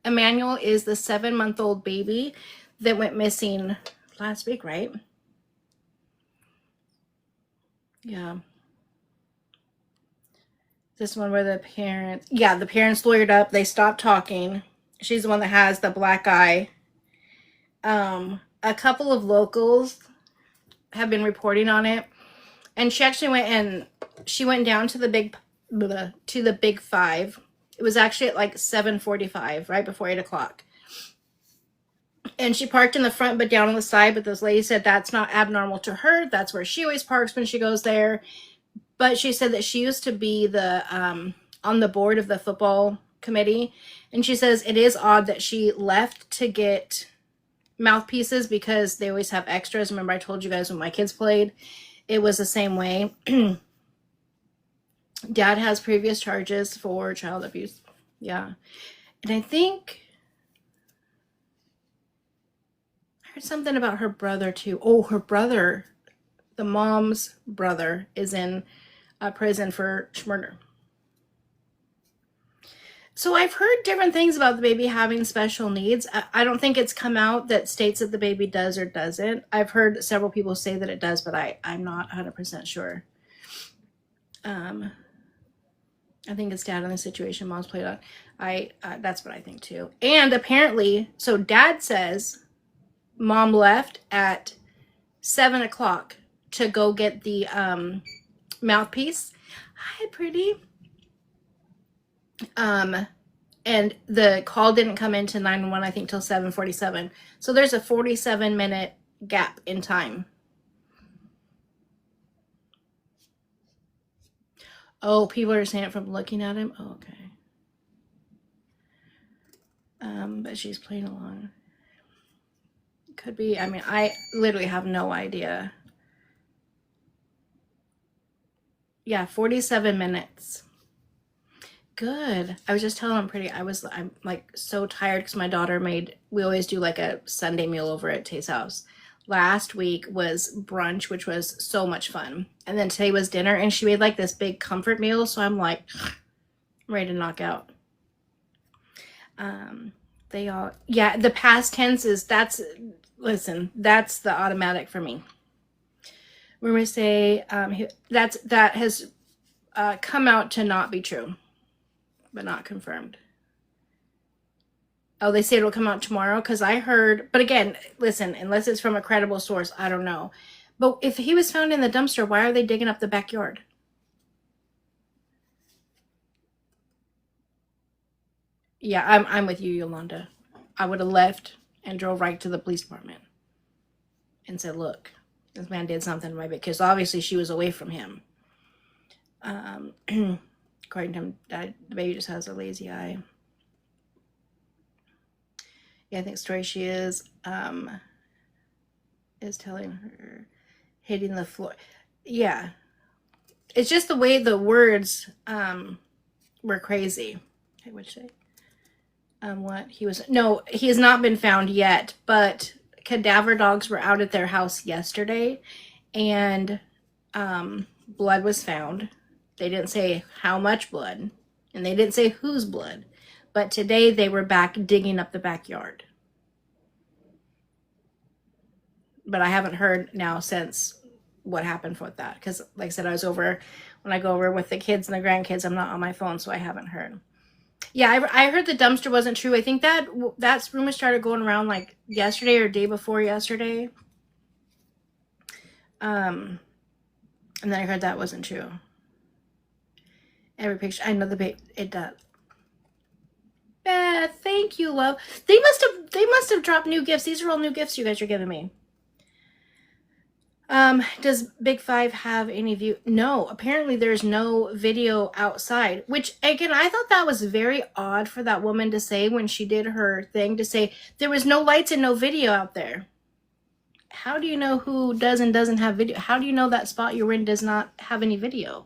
Emmanuel is the 7-month-old baby that went missing last week, right? Yeah. This one where the parents, the parents lawyered up. They stopped talking. She's the one that has the black eye. A couple of locals have been reporting on it, and she actually went down to the big 5. It was actually at like 7:45, right before 8 o'clock. And she parked in the front but down on the side, but this lady said that's not abnormal to her. That's where she always parks when she goes there. But she said that she used to be on the board of the football committee, and she says it is odd that she left to get mouthpieces because they always have extras. Remember I told you guys when my kids played, it was the same way. Dad has previous charges for child abuse. Yeah. And I think I heard something about her brother too. Oh, her brother, the mom's brother, is in prison for murder. So I've heard different things about the baby having special needs. I don't think it's come out that states that the baby does or doesn't. I've heard several people say that it does, but I'm not 100% sure. I think it's dad in the situation mom's played on. That's what I think too. And apparently, so dad says mom left at 7 o'clock to go get the mouthpiece. Hi, pretty. And the call didn't come into 911, I think, till 7:47. So there's a 47-minute gap in time. Oh, people are saying it from looking at him? Oh, okay. But she's playing along. Could be. I mean, I literally have no idea. Yeah, 47 minutes. Good. I was just telling him pretty. I'm like so tired because my daughter we always do like a Sunday meal over at Tay's house. Last week was brunch, which was so much fun. And then today was dinner, and she made like this big comfort meal. So I'm like, I'm ready to knock out. The past tense is that's the automatic for me. We're going to say that has come out to not be true, but not confirmed. Oh, they say it'll come out tomorrow because I heard, but again, listen, unless it's from a credible source, I don't know. But if he was found in the dumpster, why are they digging up the backyard? Yeah, I'm with you, Yolanda. I would have left and drove right to the police department and said, look, This man did something to my baby, because obviously she was away from him. According to him, the baby just has a lazy eye. Yeah, I think the story she is telling her hitting the floor. Yeah. It's just the way the words were crazy. I would say. What he was, no, he has not been found yet, but cadaver dogs were out at their house yesterday, and blood was found. They didn't say how much blood, and they didn't say whose blood, but today they were back digging up the backyard. But I haven't heard now since what happened with that, because like I said, when I go over with the kids and the grandkids, I'm not on my phone, so I haven't heard. Yeah, I heard the dumpster wasn't true. I think that rumor started going around like yesterday or day before yesterday. And then I heard that wasn't true. Every picture, I know it does. Beth, thank you, love. They must have dropped new gifts. These are all new gifts you guys are giving me. Does Big Five have any view? No, apparently there's no video outside, which again, I thought that was very odd for that woman to say when she did her thing, to say there was no lights and no video out there. How do you know who does and doesn't have video? How do you know that spot you're in does not have any video?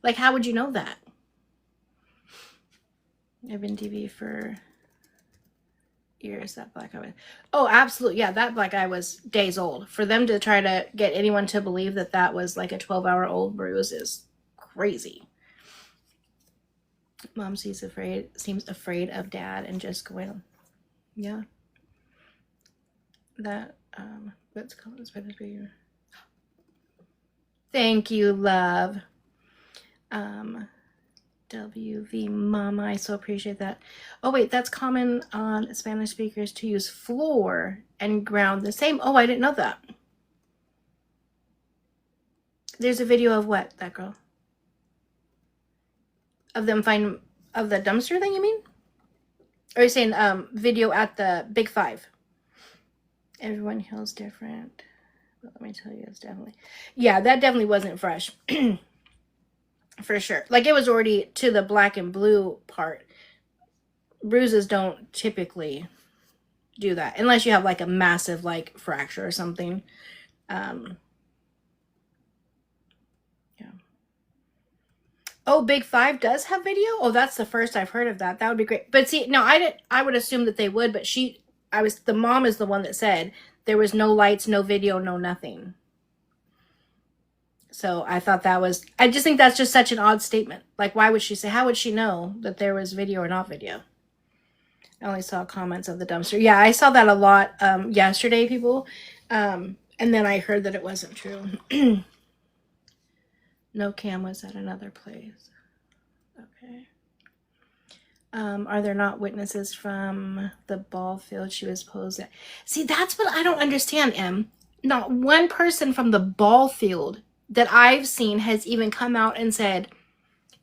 Like, how would you know that? I've been TV for years. That black eye. Oh, absolutely. Yeah, that black eye was days old. For them to try to get anyone to believe that that was like a 12-hour-old bruise is crazy. Mom seems afraid of dad and just going, yeah. That let's call this better be. Thank you, love. WV Mama, I so appreciate that. Oh wait, that's common on Spanish speakers to use floor and ground the same. Oh, I didn't know that. There's a video of what, that girl? Of them finding, of the dumpster thing, you mean? Or are you saying video at the Big Five? Everyone heals different. But let me tell you, it's definitely, yeah, that definitely wasn't fresh. For sure. Like, it was already to the black and blue part. Bruises don't typically do that unless you have like a massive like fracture or something. Yeah. Oh, Big Five does have video? Oh, that's the first I've heard of that. That would be great. But see, no, I would assume that they would, but the mom is the one that said there was no lights, no video, no nothing. So I thought I just think that's just such an odd statement. Like, why would she say, how would she know that there was video or not video? I only saw comments of the dumpster. Yeah, I saw that a lot yesterday, people. And then I heard that it wasn't true. No cam was at another place. Okay. Are there not witnesses from the ball field she was posed at? See, that's what I don't understand, Em. Not one person from the ball field that I've seen has even come out and said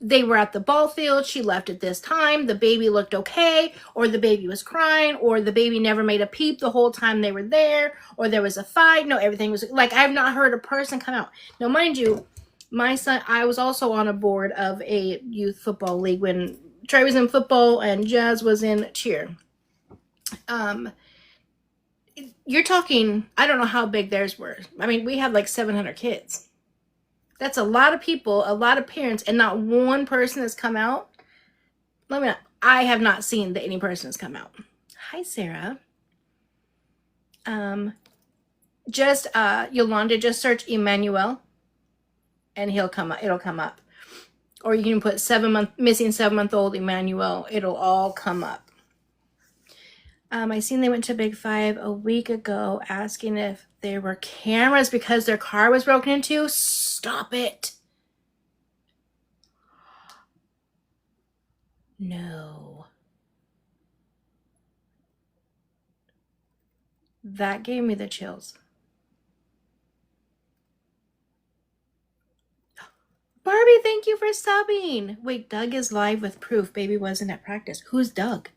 they were at the ball field, she left at this time, the baby looked okay, or the baby was crying, or the baby never made a peep the whole time they were there, or there was a fight. No, everything was like, I've not heard a person come out. Now, mind you, my son, I was also on a board of a youth football league when Trey was in football and Jazz was in cheer. You're talking, I don't know how big theirs were. I mean, we had like 700 kids. That's a lot of people, a lot of parents, and not one person has come out. I have not seen that any person has come out. Hi, Sarah. Just Yolanda, just search Emmanuel, and it'll come up. Or you can put missing 7-month-old Emmanuel. It'll all come up. I seen they went to Big Five a week ago asking if there were cameras because their car was broken into. Stop it. No. That gave me the chills. Barbie, thank you for subbing. Wait, Doug is live with proof baby wasn't at practice. Who's Doug?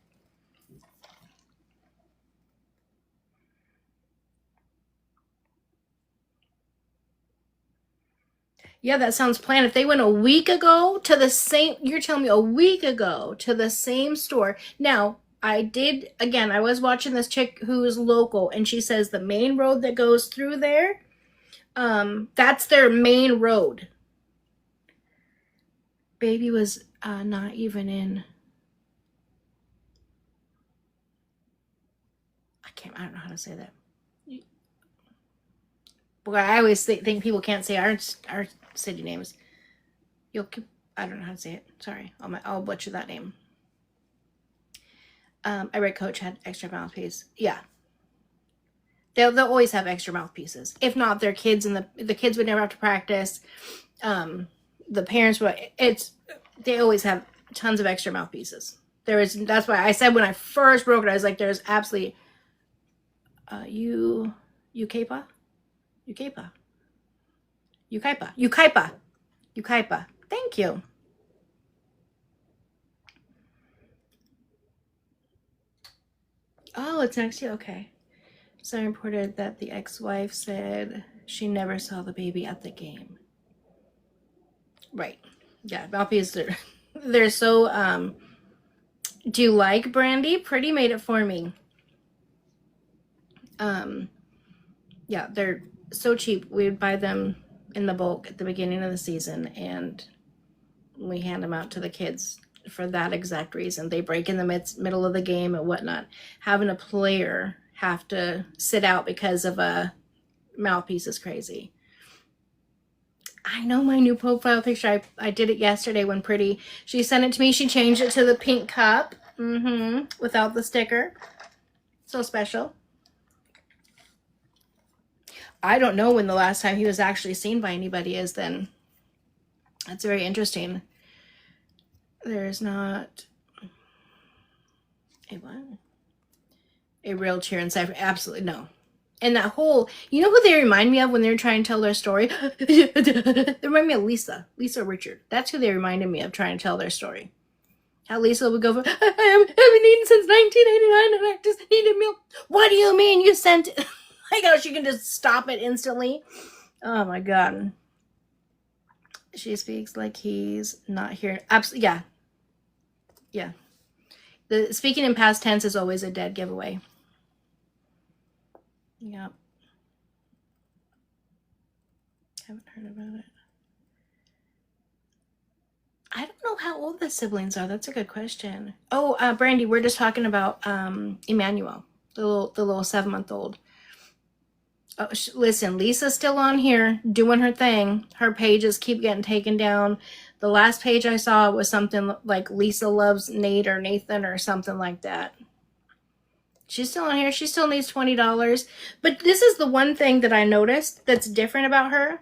Yeah, that sounds planned. If they went a week ago to the same, you're telling me a week ago to the same store. Now, I was watching this chick who is local, and she says the main road that goes through there, that's their main road. Baby was not even in. I don't know how to say that. Boy, I always think people can't say our city names. I don't know how to say it. Sorry, I'll butcher that name. I read Coach had extra mouthpiece. Yeah, they'll always have extra mouthpieces. If not, their kids and the kids would never have to practice. The parents would. They always have tons of extra mouthpieces. That's why I said when I first broke it, I was like, there's absolutely Ukaipa. Thank you. Oh, it's next year. Okay. So I reported that the ex-wife said she never saw the baby at the game. Right. Yeah, mouthpiece. They're so. Do you like Brandy? Pretty made it for me. Yeah, they're so cheap. We would buy them in the bulk at the beginning of the season, and we hand them out to the kids for that exact reason. They break in the middle of the game and whatnot. Having a player have to sit out because of a mouthpiece is crazy. I know my new profile picture. I did it yesterday when she sent it to me. She changed it to the pink cup. Without the sticker. So special. I don't know when the last time he was actually seen by anybody is then. That's very interesting. There's not a real cheer inside. Absolutely no. And that whole, you know who they remind me of when they're trying to tell their story? They remind me of Lisa Richard. That's who they reminded me of trying to tell their story. How Lisa would go, I haven't eaten since 1989 and I just need a meal. What do you mean you sent it? Like how she can just stop it instantly. Oh my God. She speaks like he's not here. Absolutely, yeah. Yeah. The speaking in past tense is always a dead giveaway. Yep. Haven't heard about it. I don't know how old the siblings are. That's a good question. Oh, Brandy, we're just talking about Emmanuel, the little 7-month-old. Oh, listen, Lisa's still on here doing her thing. Her pages keep getting taken down. The last page I saw was something like Lisa loves Nate or Nathan or something like that. She's still on here. She still needs $20. But this is the one thing that I noticed that's different about her.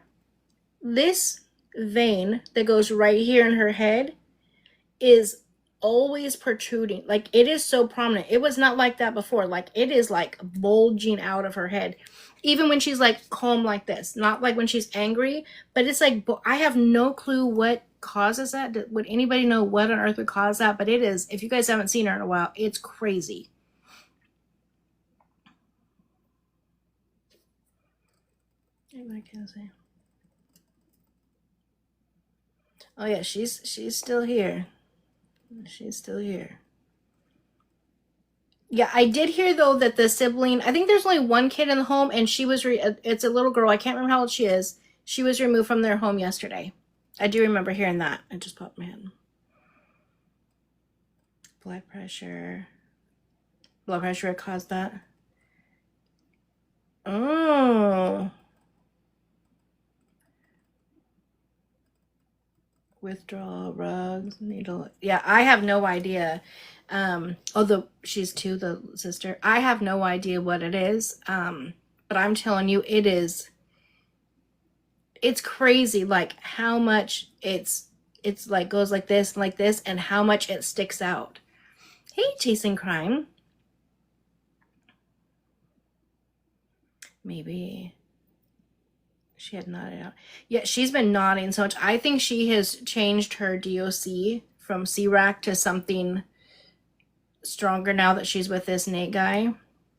This vein that goes right here in her head is always protruding. Like, it is so prominent. It was not like that before. Like, it is like bulging out of her head. Even when she's like calm like this. Not like when she's angry, but it's like, I have no clue what causes that. Would anybody know what on earth would cause that? But it is, if you guys haven't seen her in a while, it's crazy. What can I say? Oh yeah, she's still here. She's still here. Yeah, I did hear though that the sibling, I think there's only one kid in the home, and she was it's a little girl. I can't remember how old she is. She was removed from their home yesterday. I do remember hearing that. I just popped my head. Blood pressure caused that. Oh. Withdrawal, rugs, needle. Yeah, I have no idea. Although she's two, the sister. I have no idea what it is. But I'm telling you, it's crazy, like how much it's like goes like this, and how much it sticks out. Hey, chasing crime. Maybe she had nodded out. Yeah, she's been nodding so much. I think she has changed her DOC from C-Rack to something stronger now that she's with this Nate guy.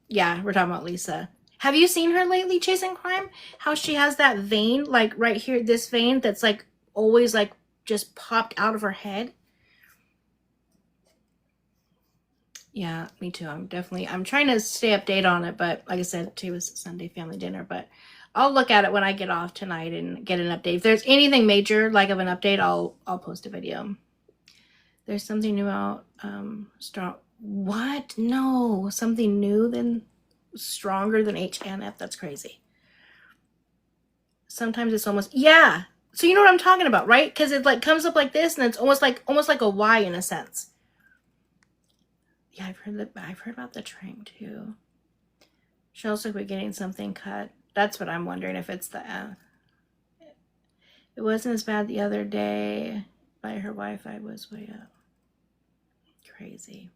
Yeah, we're talking about Lisa. Have you seen her lately chasing crime? How she has that vein, like right here, this vein that's like always like just popped out of her head. Yeah, me too. I'm trying to stay updated on it, but like I said, today was Sunday family dinner, but I'll look at it when I get off tonight and get an update. If there's anything major like of an update, I'll post a video. There's something new out, strong. What? No, something new than stronger than HNF. That's crazy. Sometimes it's almost, yeah. So you know what I'm talking about, right? Because it like comes up like this, and it's almost like a Y in a sense. Yeah, I've heard about the tring too. She also be getting something cut. That's what I'm wondering, if it's the it wasn't as bad the other day. By her Wi-Fi was way up. Crazy.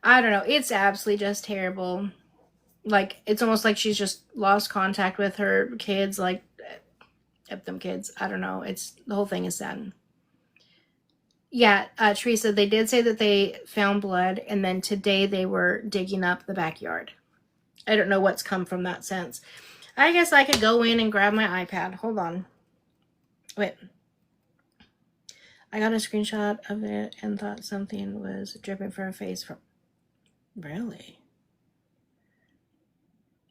I don't know. It's absolutely just terrible. Like, it's almost like she's just lost contact with her kids, like them kids. I don't know. It's the whole thing is sad. Yeah, Teresa, they did say that they found blood, and then today they were digging up the backyard. I don't know what's come from that since. I guess I could go in and grab my iPad. Hold on. Wait. I got a screenshot of it and thought something was dripping from her face. From really?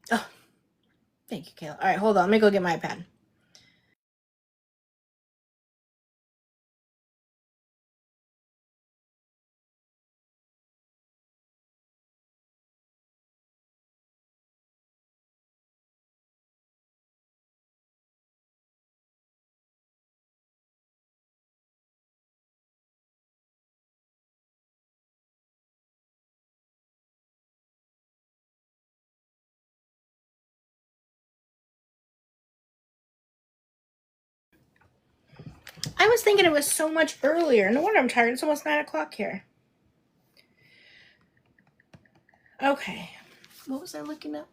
Oh, thank you, Kayla. All right, hold on. Let me go get my iPad. I was thinking it was so much earlier. No wonder I'm tired. It's almost 9 o'clock here. Okay. What was I looking up?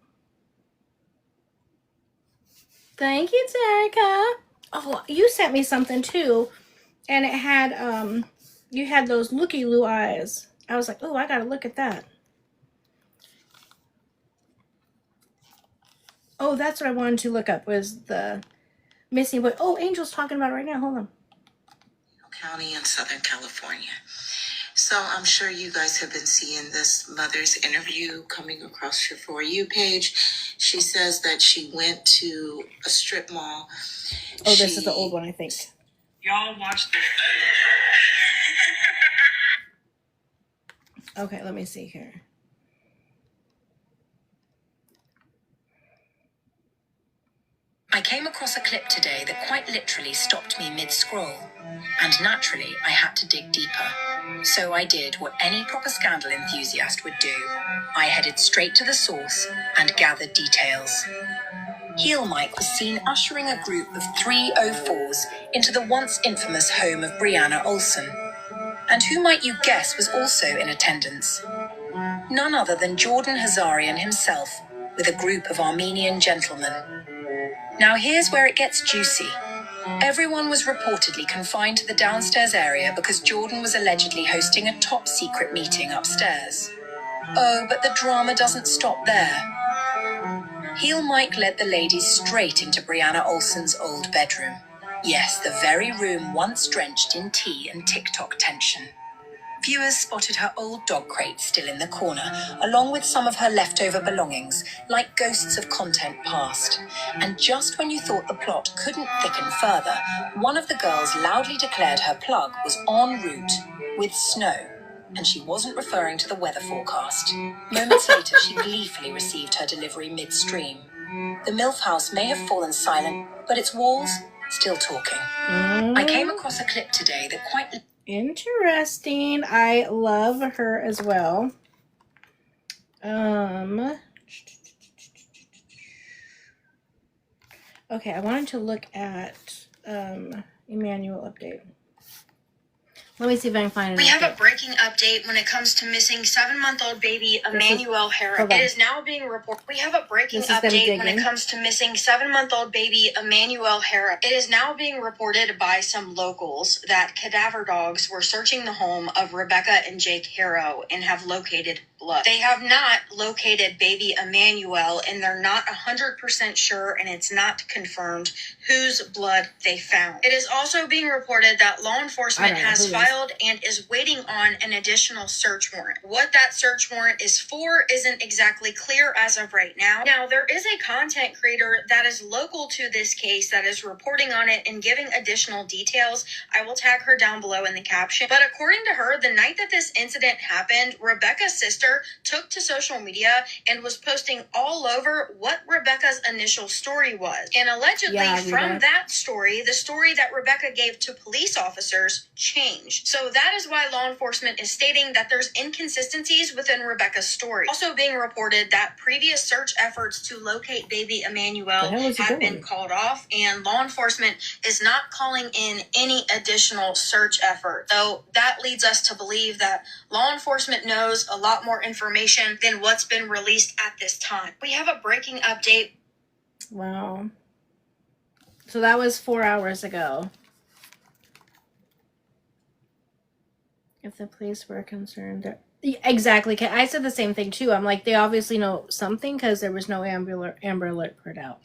Thank you, Terica. Oh, you sent me something too. And it had, you had those looky-loo eyes. I was like, oh, I gotta look at that. Oh, that's what I wanted to look up, was the missing boy. Oh, Angel's talking about it right now. Hold on. County in Southern California. So I'm sure you guys have been seeing this mother's interview coming across your For You page. She says that she went to a strip mall. Oh, this is the old one, I think. Y'all watched this. Okay, let me see here. I came across a clip today that quite literally stopped me mid-scroll. And naturally, I had to dig deeper. So I did what any proper scandal enthusiast would do. I headed straight to the source and gathered details. Heel Mike was seen ushering a group of 304s into the once infamous home of Brianna Olsen. And who might you guess was also in attendance? None other than Jordan Hazarian himself, with a group of Armenian gentlemen. Now here's where it gets juicy. Everyone was reportedly confined to the downstairs area because Jordan was allegedly hosting a top-secret meeting upstairs. Oh, but the drama doesn't stop there. Heel Mike led the ladies straight into Brianna Olsen's old bedroom. Yes, the very room once drenched in tea and TikTok tension. Viewers spotted her old dog crate still in the corner, along with some of her leftover belongings, like ghosts of content past. And just when you thought the plot couldn't thicken further, one of the girls loudly declared her plug was en route with snow, and she wasn't referring to the weather forecast. Moments later, she gleefully received her delivery midstream. The MILF house may have fallen silent, but its walls still talking. I came across a clip today that quite... Interesting. I love her as well. Okay, I wanted to look at Emmanuel update. Let me see if I can find it. We have a breaking update when it comes to missing 7-month-old baby Emmanuel Hara. It is now being reported. We have a breaking update when it comes to missing 7-month-old baby Emmanuel Hara. It is now being reported by some locals that cadaver dogs were searching the home of Rebecca and Jake Harrow and have located blood. They have not located baby Emmanuel, and they're not 100% sure, and it's not confirmed whose blood they found. It is also being reported that law enforcement has filed and is waiting on an additional search warrant. What that search warrant is for isn't exactly clear as of right now. Now, there is a content creator that is local to this case that is reporting on it and giving additional details. I will tag her down below in the caption. But according to her, the night that this incident happened, Rebecca's sister took to social media and was posting all over what Rebecca's initial story was. And allegedly from that story, the story that Rebecca gave to police officers changed. So that is why law enforcement is stating that there's inconsistencies within Rebecca's story. Also being reported that previous search efforts to locate baby Emmanuel have been called off, and law enforcement is not calling in any additional search effort. So that leads us to believe that law enforcement knows a lot more information than what's been released at this time. We have a breaking update. Wow. So that was 4 hours ago. If the police were concerned. Exactly. I said the same thing too. I'm like, they obviously know something because there was no Amber Alert put out.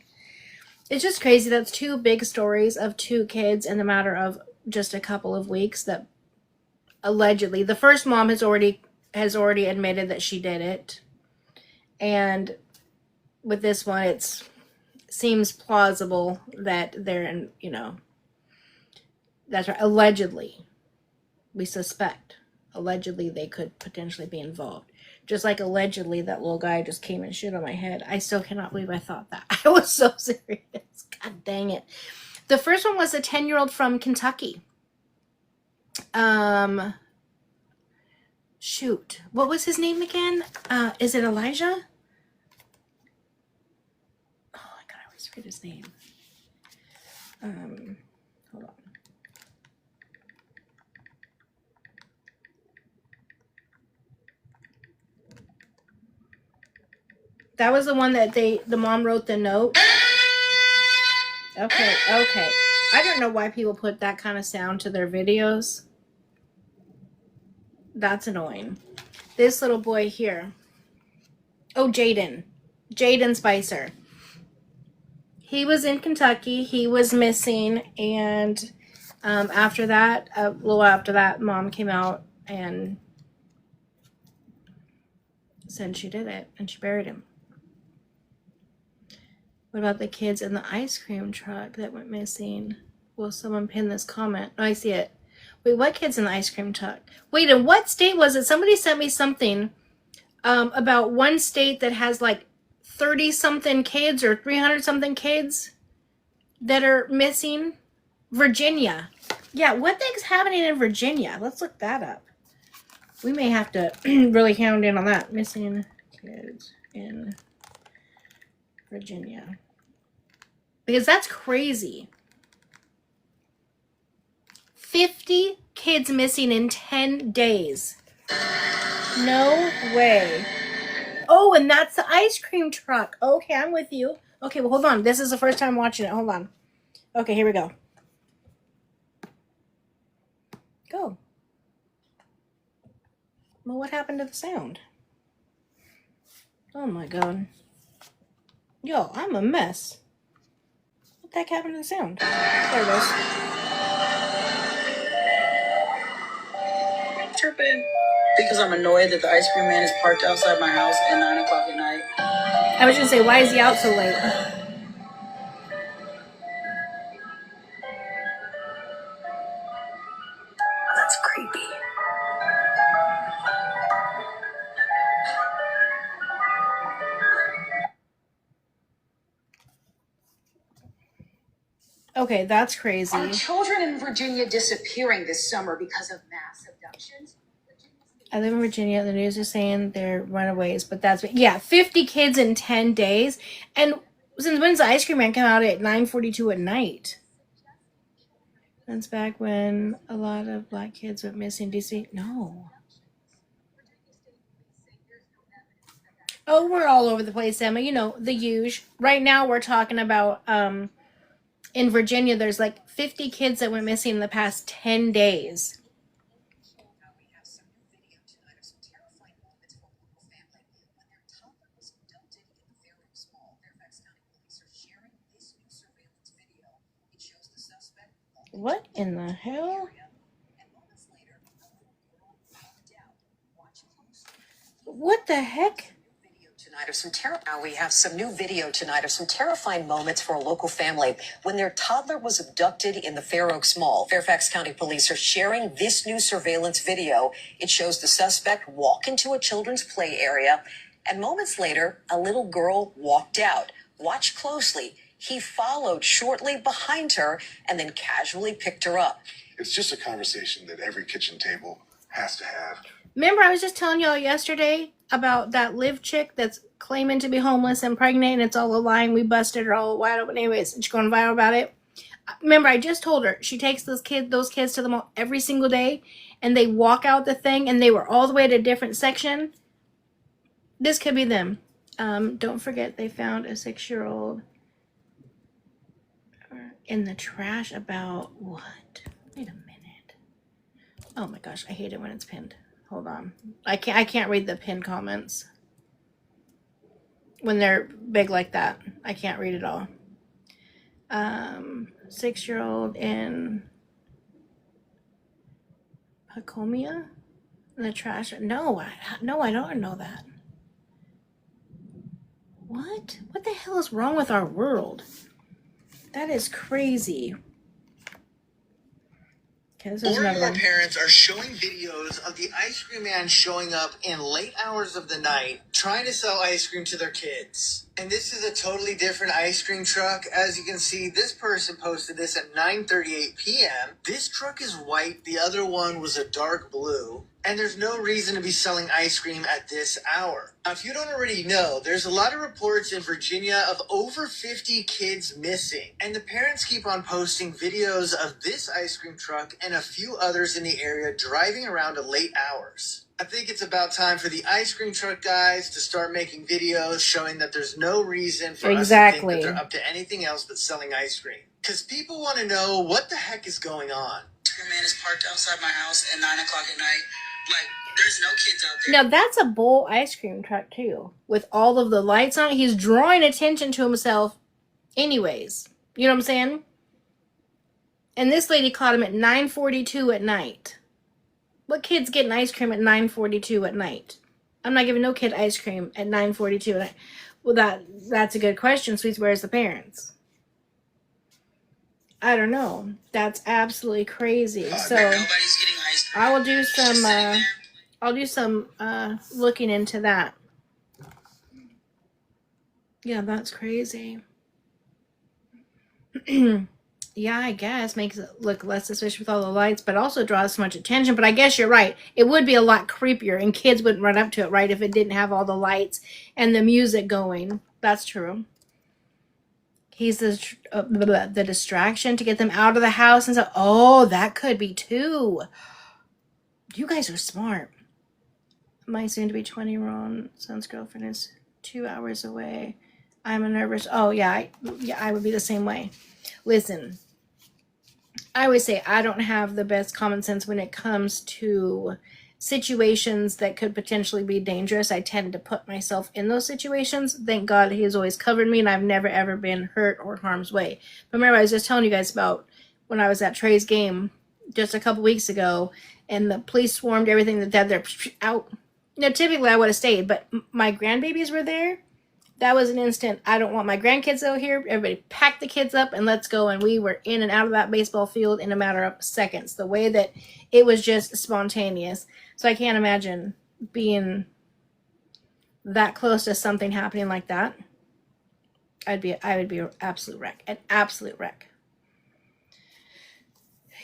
It's just crazy. That's 2 big stories of 2 kids in the matter of just a couple of weeks that allegedly, the first mom has already admitted that she did it. And with this one, it seems plausible that they're in, that's right. Allegedly, we suspect. Allegedly, they could potentially be involved. Just like allegedly, that little guy just came and shit on my head. I still cannot believe I thought that. I was so serious. God dang it. The first one was a 10-year-old from Kentucky. Shoot. What was his name again? Is it Elijah? Oh, my God, I always forget his name. Hold on. That was the one that the mom wrote the note. Okay. I don't know why people put that kind of sound to their videos. That's annoying. This little boy here. Oh, Jaden Spicer. He was in Kentucky. He was missing. And after that, a little after that, mom came out and said she did it. And she buried him. What about the kids in the ice cream truck that went missing? Will someone pin this comment? Oh, I see it. Wait, what kids in the ice cream truck? Wait, in what state was it? Somebody sent me something about one state that has like 30-something kids or 300-something kids that are missing. Virginia. Yeah, what the heck's happening in Virginia? Let's look that up. We may have to really hound in on that. Missing kids in Virginia. Because that's crazy. 50 kids missing in 10 days. No way. Oh, and that's the ice cream truck. Okay, I'm with you. Okay, well, hold on. This is the first time watching it. Hold on. Okay, here we go. Go. Well, what happened to the sound? Oh, my God. Yo, I'm a mess. What the heck happened to the sound? There it is. I'm tripping because I'm annoyed that the ice cream man is parked outside my house at 9 o'clock at night. I was gonna say, why is he out so late? Oh, that's creepy. Okay, that's crazy. Are children in Virginia disappearing this summer because of mass abductions? I live in Virginia. The news is saying they're runaways, but that's... Yeah, 50 kids in 10 days. And since when's the ice cream man come out at 9:42 at night? That's back when a lot of black kids went missing. DC? No. Oh, we're all over the place, Emma. You know, the huge. Right now we're talking about... in Virginia, there's like 50 kids that went missing in the past 10 days. What in the hell? What the heck? Now we have some new video tonight of some terrifying moments for a local family when their toddler was abducted in the Fair Oaks Mall. Fairfax County Police are sharing this new surveillance video. It shows the suspect walk into a children's play area, and moments later, a little girl walked out. Watch closely. He followed shortly behind her and then casually picked her up. It's just a conversation that every kitchen table has to have. Remember, I was just telling y'all yesterday about that Liv chick that's claiming to be homeless and pregnant, and it's all a lie, and we busted her all wide open. Anyways, she's going viral about it. Remember, I just told her she takes those kids to the mall every single day, and they walk out the thing, and they were all the way to a different section. This could be them. Don't forget, they found a 6-year-old in the trash. About what? Wait a minute. Oh my gosh, I hate it when it's pinned. Hold on. I can't read the pinned comments when they're big like that. I can't read it all. 6-year-old in Pacomia in the trash. No, I don't know that. What? What the hell is wrong with our world? That is crazy. Okay, this is More and another more one. parents are showing videos of the ice cream man showing up in late hours of the night trying to sell ice cream to their kids. And this is a totally different ice cream truck. As you can see, this person posted this at 9:38 p.m. This truck is white. The other one was a dark blue. And there's no reason to be selling ice cream at this hour. Now, if you don't already know, there's a lot of reports in Virginia of over 50 kids missing. And the parents keep on posting videos of this ice cream truck and a few others in the area driving around at late hours. I think it's about time for the ice cream truck guys to start making videos showing that there's no reason for us to think that they're up to anything else but selling ice cream. Because people want to know what the heck is going on. Ice cream man is parked outside my house at 9 o'clock at night. Like, there's no kids out there. Now that's a bull ice cream truck too, with all of the lights on it. He's drawing attention to himself anyways. You know what I'm saying? And this lady caught him at 9:42 at night. What kid's getting ice cream at 9:42 at night? I'm not giving no kid ice cream at 9:42 at night. Well, that's a good question, Sweets. Where's the parents? I don't know. That's absolutely crazy. So Nobody's getting ice cream. I will do some I'll do some looking into that. Yeah, that's crazy. Yeah, I guess makes it look less suspicious with all the lights, but also draws so much attention. But I guess you're right. It would be a lot creepier, and kids wouldn't run up to it, right, if it didn't have all the lights and the music going. That's true. He's the distraction to get them out of the house and so. Oh, that could be too. You guys are smart. My soon-to-be 20-year-old son's girlfriend is 2 hours away. I'm a nervous. Oh yeah, I would be the same way. Listen, I always say I don't have the best common sense when it comes to situations that could potentially be dangerous. I tend to put myself in those situations. Thank God he has always covered me, and I've never ever been hurt or harm's way. But remember, I was just telling you guys about when I was at Trey's game just a couple weeks ago, and the police swarmed everything that they're out. Now, typically I would have stayed, but my grandbabies were there. That was an instant, I don't want my grandkids out here. Everybody packed the kids up and let's go. And we were in and out of that baseball field in a matter of seconds. The way that it was just spontaneous. So I can't imagine being that close to something happening like that. I would be an absolute wreck. An absolute wreck.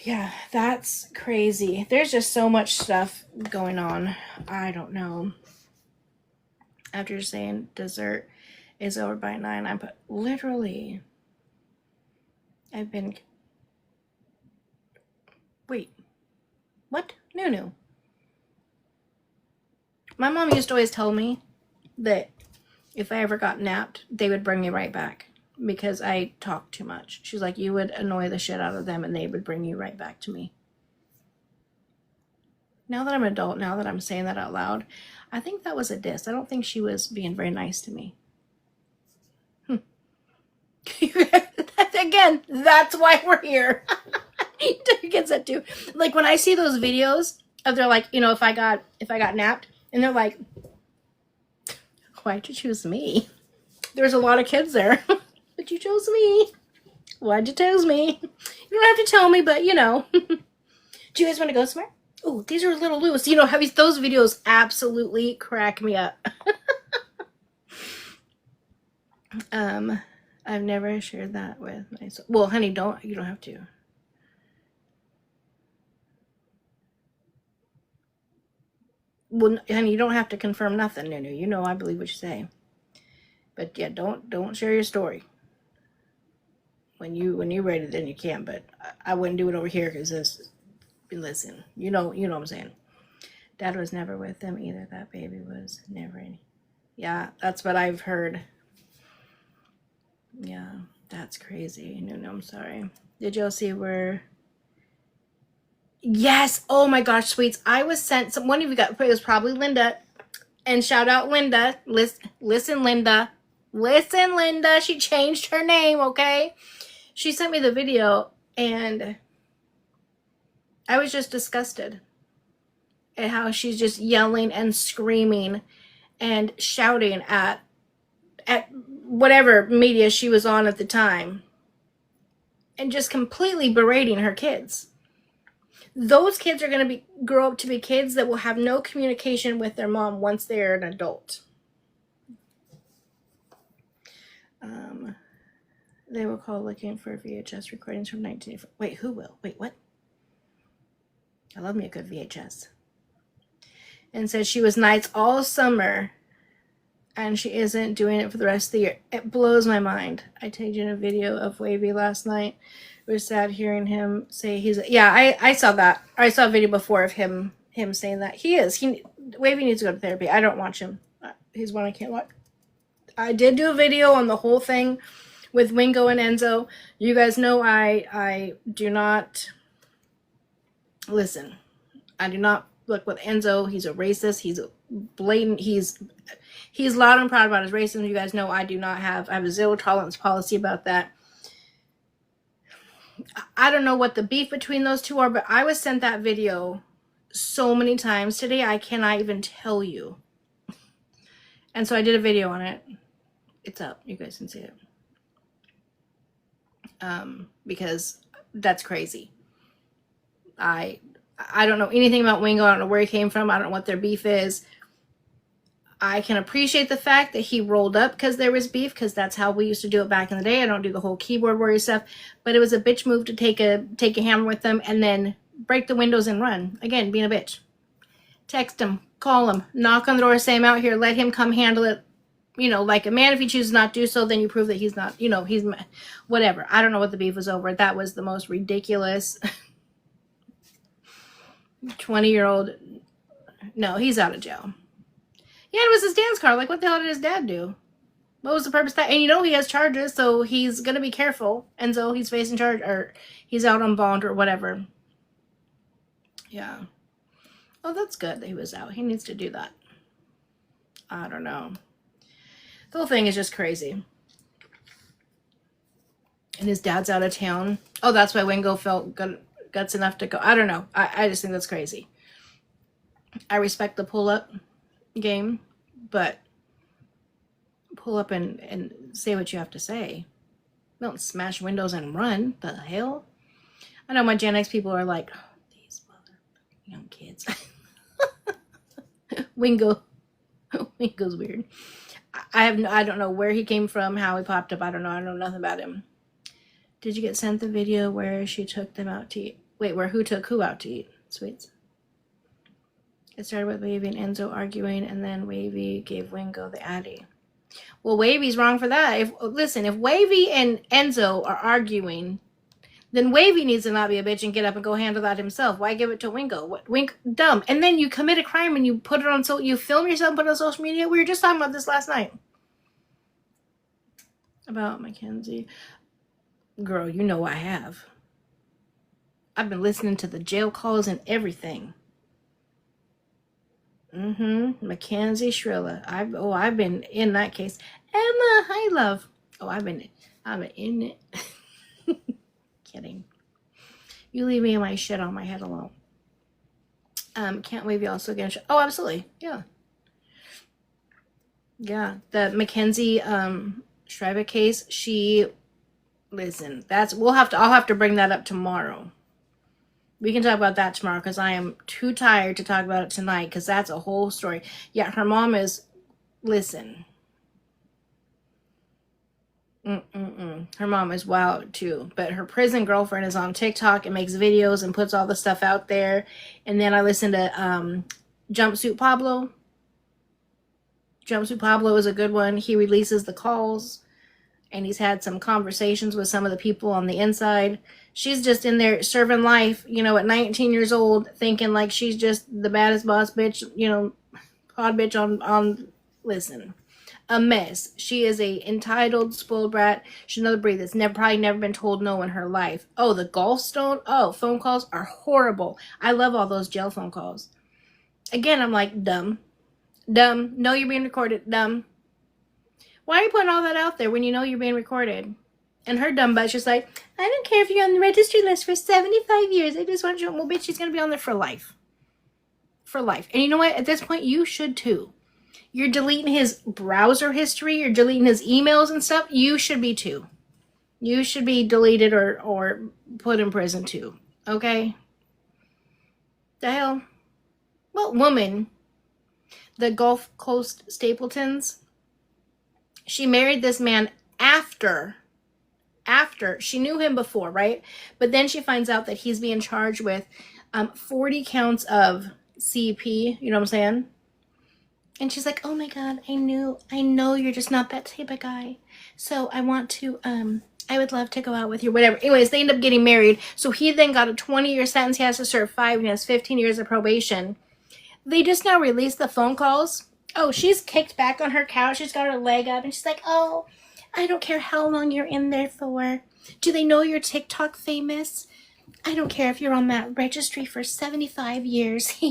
Yeah, that's crazy. There's just so much stuff going on. I don't know. After saying dessert is over by 9, I put literally. I've been. Wait. What? No. My mom used to always tell me that if I ever got napped, they would bring me right back because I talked too much. She's like, you would annoy the shit out of them and they would bring you right back to me. Now that I'm an adult, now that I'm saying that out loud, I think that was a diss. I don't think she was being very nice to me. Again, that's why we're here. You tell your kids that too. Like when I see those videos of they're like, you know, if I got napped, and they're like, why'd you choose me? There's a lot of kids there, but you chose me. Why'd you choose me? You don't have to tell me, but you know. Do you guys want to go somewhere? Oh, these are a little loose. You know, those videos absolutely crack me up. I've never shared that with myself. Well, honey, you don't have to. Well, honey, you don't have to confirm nothing, Nunu. You know I believe what you say. But yeah, don't share your story. When you're ready, then you can. But I wouldn't do it over here because this. Listen, you know what I'm saying. Dad was never with them either. That baby was never in. Yeah, that's what I've heard. Yeah, that's crazy. No, I'm sorry. Did y'all see where? Yes. Oh my gosh, sweets. I was sent. One of you got. It was probably Linda. And shout out Linda. Listen, Linda. Listen, Linda. She changed her name. Okay. She sent me the video, and I was just disgusted at how she's just yelling and screaming and shouting at whatever media she was on at the time, and just completely berating her kids. Those kids are going to grow up to be kids that will have no communication with their mom once they're an adult. They will call looking for VHS recordings from 1984. Wait, who will? Wait, what? I love me a good VHS. And says she was nights all summer, and she isn't doing it for the rest of the year. It blows my mind. I tagged you in a video of Wavy last night. It was sad hearing him say I saw that. I saw a video before of him saying that. Wavy needs to go to therapy. I don't watch him. He's one I can't watch. I did do a video on the whole thing with Wingo and Enzo. You guys know I do not listen. I do not look with Enzo. He's a racist. He's a blatant. He's loud and proud about his racism. You guys know I have a zero tolerance policy about that. I don't know what the beef between those two are, but I was sent that video so many times today, I cannot even tell you. And so I did a video on it. It's up. You guys can see it. Because that's crazy. I don't know anything about Wingo. I don't know where he came from. I don't know what their beef is. I can appreciate the fact that he rolled up because there was beef, because that's how we used to do it back in the day. I don't do the whole keyboard warrior stuff, but it was a bitch move to take a hammer with them and then break the windows and run. Again, being a bitch. Text him, call him, knock on the door, say I'm out here, let him come handle it. You know, like a man, if he chooses not to do so, then you prove that he's not, he's whatever. I don't know what the beef was over. That was the most ridiculous 20-year-old. No, he's out of jail. Yeah, it was his dance card. Like, what the hell did his dad do? What was the purpose of that? And he has charges, so he's going to be careful. And so he's facing charge, or he's out on bond or whatever. Yeah. Oh, that's good that he was out. He needs to do that. I don't know. The whole thing is just crazy. And his dad's out of town. Oh, that's why Wingo felt guts enough to go. I don't know. I just think that's crazy. I respect the pull-up game, but pull up and say what you have to say. Don't smash windows and run. The hell? I know my Gen X people are like, oh, these motherfucking young kids. Wingo's weird. I don't know where he came from, how he popped up. I don't know nothing about him. Did you get sent the video where she took them out to eat? Wait, who took who out to eat? Sweets. It started with Wavy and Enzo arguing, and then Wavy gave Wingo the Addy. Well, Wavy's wrong for that. If Wavy and Enzo are arguing, then Wavy needs to not be a bitch and get up and go handle that himself. Why give it to Wingo? Dumb. And then you commit a crime and you put it on, you film yourself and put it on social media. We were just talking about this last night. About Mackenzie. Girl, you know I have. I've been listening to the jail calls and everything. Mackenzie Shrilla. I've been in that case. Emma, hi love. Oh, I've been in it. Kidding. You leave me and my shit on my head alone. Can't wait y'all still getting oh, absolutely. Yeah. Yeah. The Mackenzie Shriver case, listen, I'll have to bring that up tomorrow. We can talk about that tomorrow because I am too tired to talk about it tonight because that's a whole story. Yeah, her mom is, listen. Her mom is wild too, but her prison girlfriend is on TikTok and makes videos and puts all the stuff out there. And then I listen to Jumpsuit Pablo. Jumpsuit Pablo is a good one. He releases the calls and he's had some conversations with some of the people on the inside. She's just in there serving life, you know, at 19 years old, thinking like she's just the baddest boss bitch, you know, pod bitch on listen. A mess. She is a entitled, spoiled brat. She's another breed that's probably never been told no in her life. Oh, the gallstone. Oh, phone calls are horrible. I love all those jail phone calls. Again, I'm like, dumb. Dumb. Know you're being recorded. Dumb. Why are you putting all that out there when you know you're being recorded? And her dumb butt's just like, I don't care if you're on the registry list for 75 years. I just want you. Well, bitch, she's going to be on there for life. For life. And you know what? At this point, you should too. You're deleting his browser history. You're deleting his emails and stuff. You should be too. You should be deleted or put in prison too. Okay? The hell? What woman? The Gulf Coast Stapletons. She married this man after she knew him before, right? But then she finds out that he's being charged with 40 counts of CP. You know what I'm saying? And she's like, oh my God, I know you're just not that type of guy. So I want to, I would love to go out with you, whatever. Anyways, they end up getting married. So he then got a 20-year sentence. He has to serve 5 and he has 15 years of probation. They just now released the phone calls. Oh, she's kicked back on her couch. She's got her leg up and she's like, oh, I don't care how long you're in there for. Do they know you're TikTok famous? I don't care if you're on that registry for 75 years.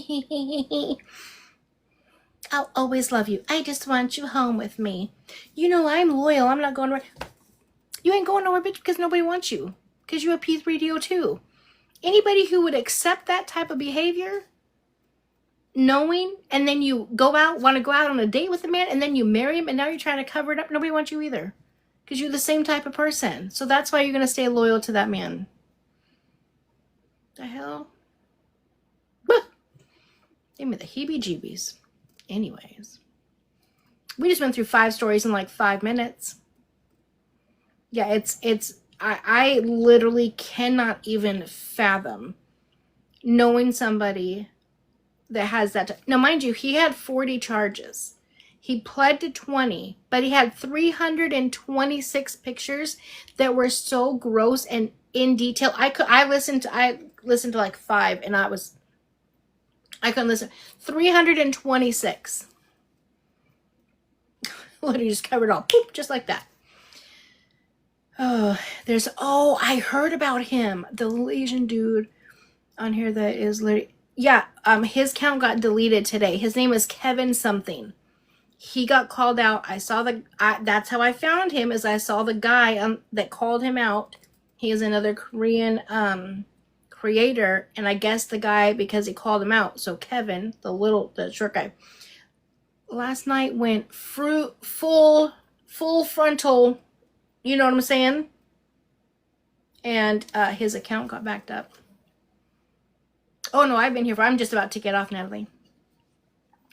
I'll always love you. I just want you home with me. You know I'm loyal. I'm not going nowhere. You ain't going nowhere, bitch, because nobody wants you. Because you're a P3DO too. Anybody who would accept that type of behavior, knowing, and then you want to go out on a date with a man, and then you marry him, and now you're trying to cover it up, nobody wants you either. Because you're the same type of person. So that's why you're going to stay loyal to that man. The hell? Give me the heebie-jeebies. Anyways, we just went through 5 stories in like 5 minutes. Yeah, I literally cannot even fathom knowing somebody that has that. Now, mind you, he had 40 charges. He pled to 20, but he had 326 pictures that were so gross and in detail. I listened to like 5 and I couldn't listen. 326. Literally just covered it all. Boop, just like that. Oh, I heard about him. The Asian dude on here that is literally, yeah, his account got deleted today. His name is Kevin something. He got called out. That's how I found him, is I saw the guy that called him out. He is another Korean creator, and I guess the guy, because he called him out, so Kevin, the short guy, last night went full frontal, you know what I'm saying? And his account got backed up. Oh no, I'm just about to get off, Natalie.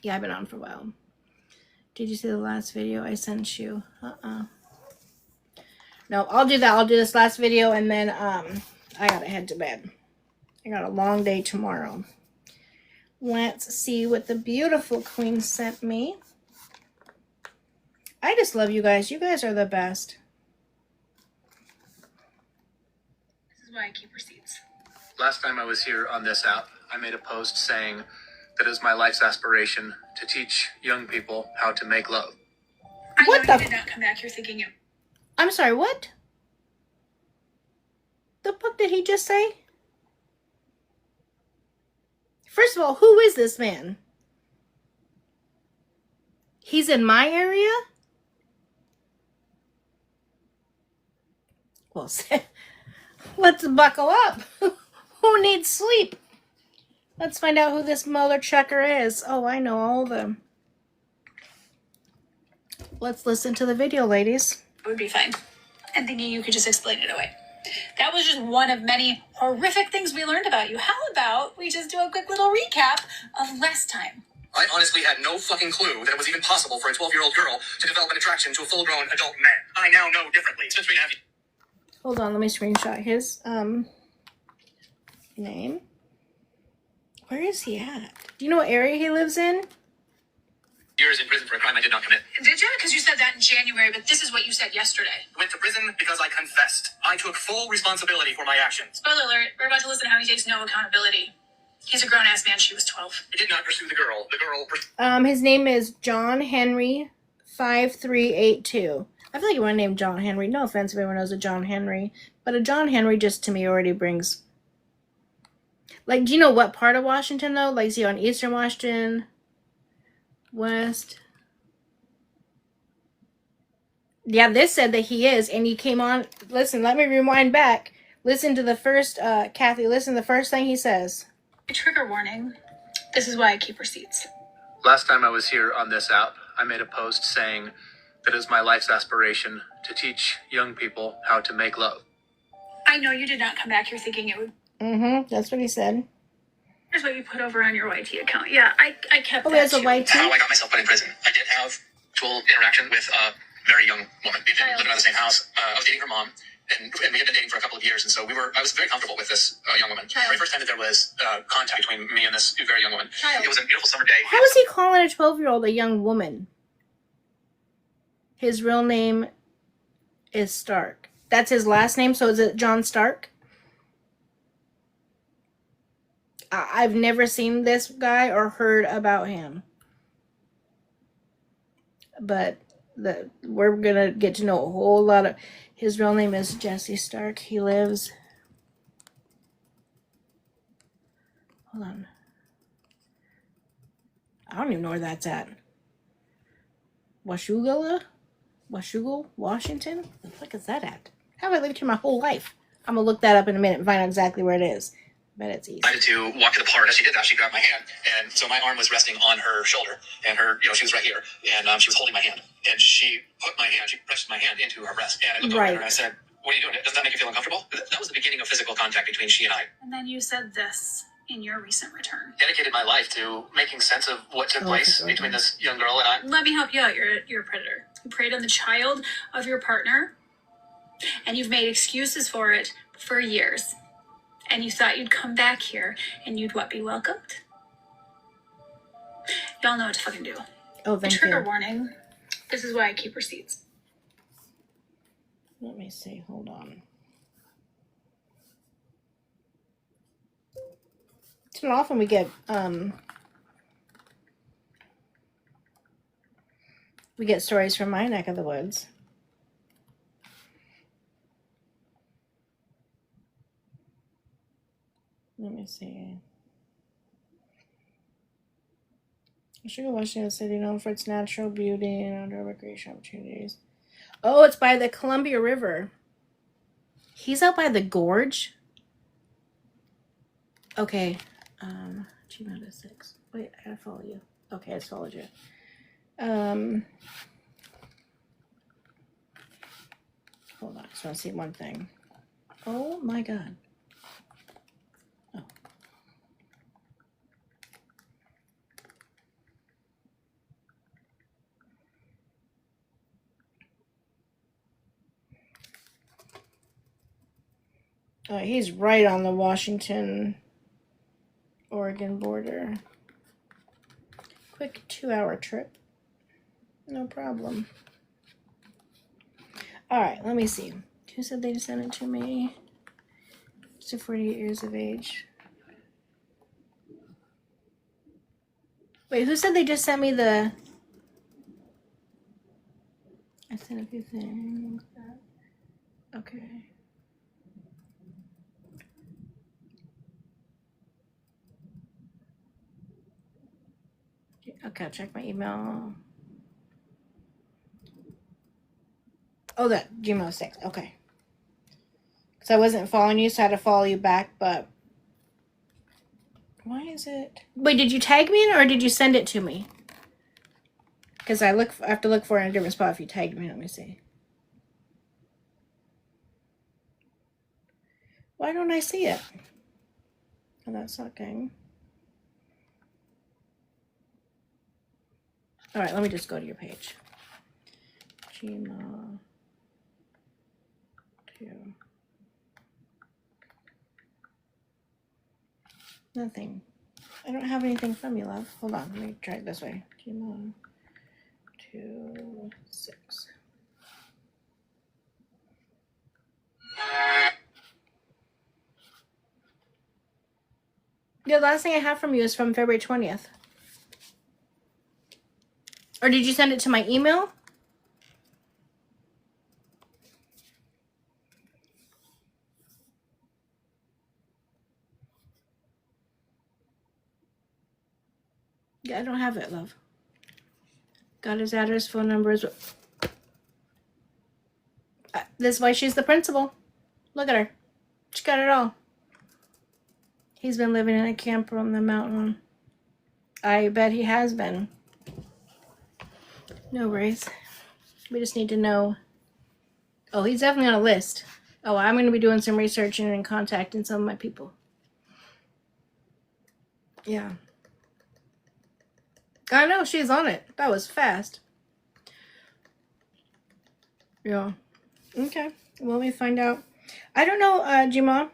Yeah, I've been on for a while. Did you see the last video I sent you? No, I'll do that. I'll do this last video and then I gotta head to bed. I got a long day tomorrow. Let's see what the beautiful queen sent me. I just love you guys. You guys are the best. This is why I keep receipts. Last time I was here on this app, I made a post saying that it was my life's aspiration to teach young people how to make love. I know you did not come back here thinking you. I'm sorry, what? The fuck did he just say? First of all, who is this man? He's in my area? Well, let's buckle up. Who needs sleep? Let's find out who this mother chucker is. Oh, I know all of them. Let's listen to the video, ladies. It would be fine. And thinking you could just explain it away. That was just one of many horrific things we learned about you. How about we just do a quick little recap of last time? I honestly had no fucking clue that it was even possible for a 12-year-old girl to develop an attraction to a full-grown adult man. I now know differently. It's been 3.5 years. Hold on, let me screenshot his name. Where is he at? Do you know what area he lives in? Years in prison for a crime I did not commit. Did you? Because you said that in January, but this is what you said yesterday. Went to prison because I confessed. I took full responsibility for my actions. Spoiler alert, we're about to listen to how he takes no accountability. He's a grown-ass man. She was 12. I did not pursue the girl. The girl... His name is John Henry 5382. I feel like you want to name John Henry. No offense if anyone knows a John Henry. But a John Henry just to me already brings... Like, do you know what part of Washington, though? Like, is he on Eastern Washington? West? Yeah, this said that he is. And he came on... Listen, let me rewind back. Listen to the first... Kathy, listen to the first thing he says. Trigger warning. This is why I keep receipts. Last time I was here on this app, I made a post saying that it is my life's aspiration to teach young people how to make love. I know you did not come back here thinking it would... That's what he said. Here's what you put over on your YT account. Yeah, I kept that there's a too. YT? How I got myself put in prison. I did have full interaction with a very young woman. We didn't live in the same house. I was dating her mom, and we had been dating for a couple of years, and so I was very comfortable with this young woman. The very first time that there was contact between me and this very young woman, it was a beautiful summer day. How is he calling a 12-year-old a young woman? His real name is Stark. That's his last name, so is it John Stark? I've never seen this guy or heard about him. But we're going to get to know a whole lot of... His real name is Jesse Stark. He lives... Hold on. I don't even know where that's at. Washougal, Washington? The fuck is that at? How have I lived here my whole life? I'm going to look that up in a minute and find out exactly where it is. I bet it's easy. I decided to walk to the park. As she did that, she grabbed my hand. And so my arm was resting on her shoulder. And she was right here. And she was holding my hand. And she pressed my hand into her breast. And I looked over at her and I said, "What are you doing? Doesn't that make you feel uncomfortable?" That was the beginning of physical contact between she and I. And then you said this in your recent return. Dedicated my life to making sense of what took place between this young girl and I. Let me help you out. You're a predator. You preyed on the child of your partner. And you've made excuses for it for years. And you thought you'd come back here and you'd be welcomed? Y'all know what to fucking do. Oh, thank you. Trigger warning. This is why I keep receipts. Let me see. Hold on. It's not often we get stories from my neck of the woods. Let me see. Michigan, Washington City, known for its natural beauty and outdoor recreation opportunities. Oh, it's by the Columbia River. He's out by the gorge. Okay. Gmail.6. Wait, I gotta follow you. Okay, I just followed you. Hold on, I just want to see one thing. Oh my god. He's right on the Washington-Oregon border. Quick 2-hour trip. No problem. Alright, let me see. Who said they sent it to me? To 48 years of age. Wait, who said they just sent me the... I sent a few things. Okay. Okay, I'll check my email. Oh, that Gmail 6. Okay. Because I wasn't following you, so I had to follow you back, but Why is it? Wait, did you tag me in or did you send it to me? Because I have to look for it in a different spot if you tagged me. Let me see. Why don't I see it? Oh, that's not going. All right, let me just go to your page. Gmail 2. Nothing. I don't have anything from you, love. Hold on, let me try it this way. Gmail 2 6. The last thing I have from you is from February 20th. Or did you send it to my email? Yeah, I don't have it, love. Got his address, phone numbers. This is why she's the principal. Look at her. She got it all. He's been living in a camper on the mountain. I bet he has been. No worries. We just need to know. Oh, he's definitely on a list. Oh, I'm going to be doing some researching and contacting some of my people. Yeah. I know, she's on it. That was fast. Yeah. Okay. Well, let me find out. I don't know, Jima.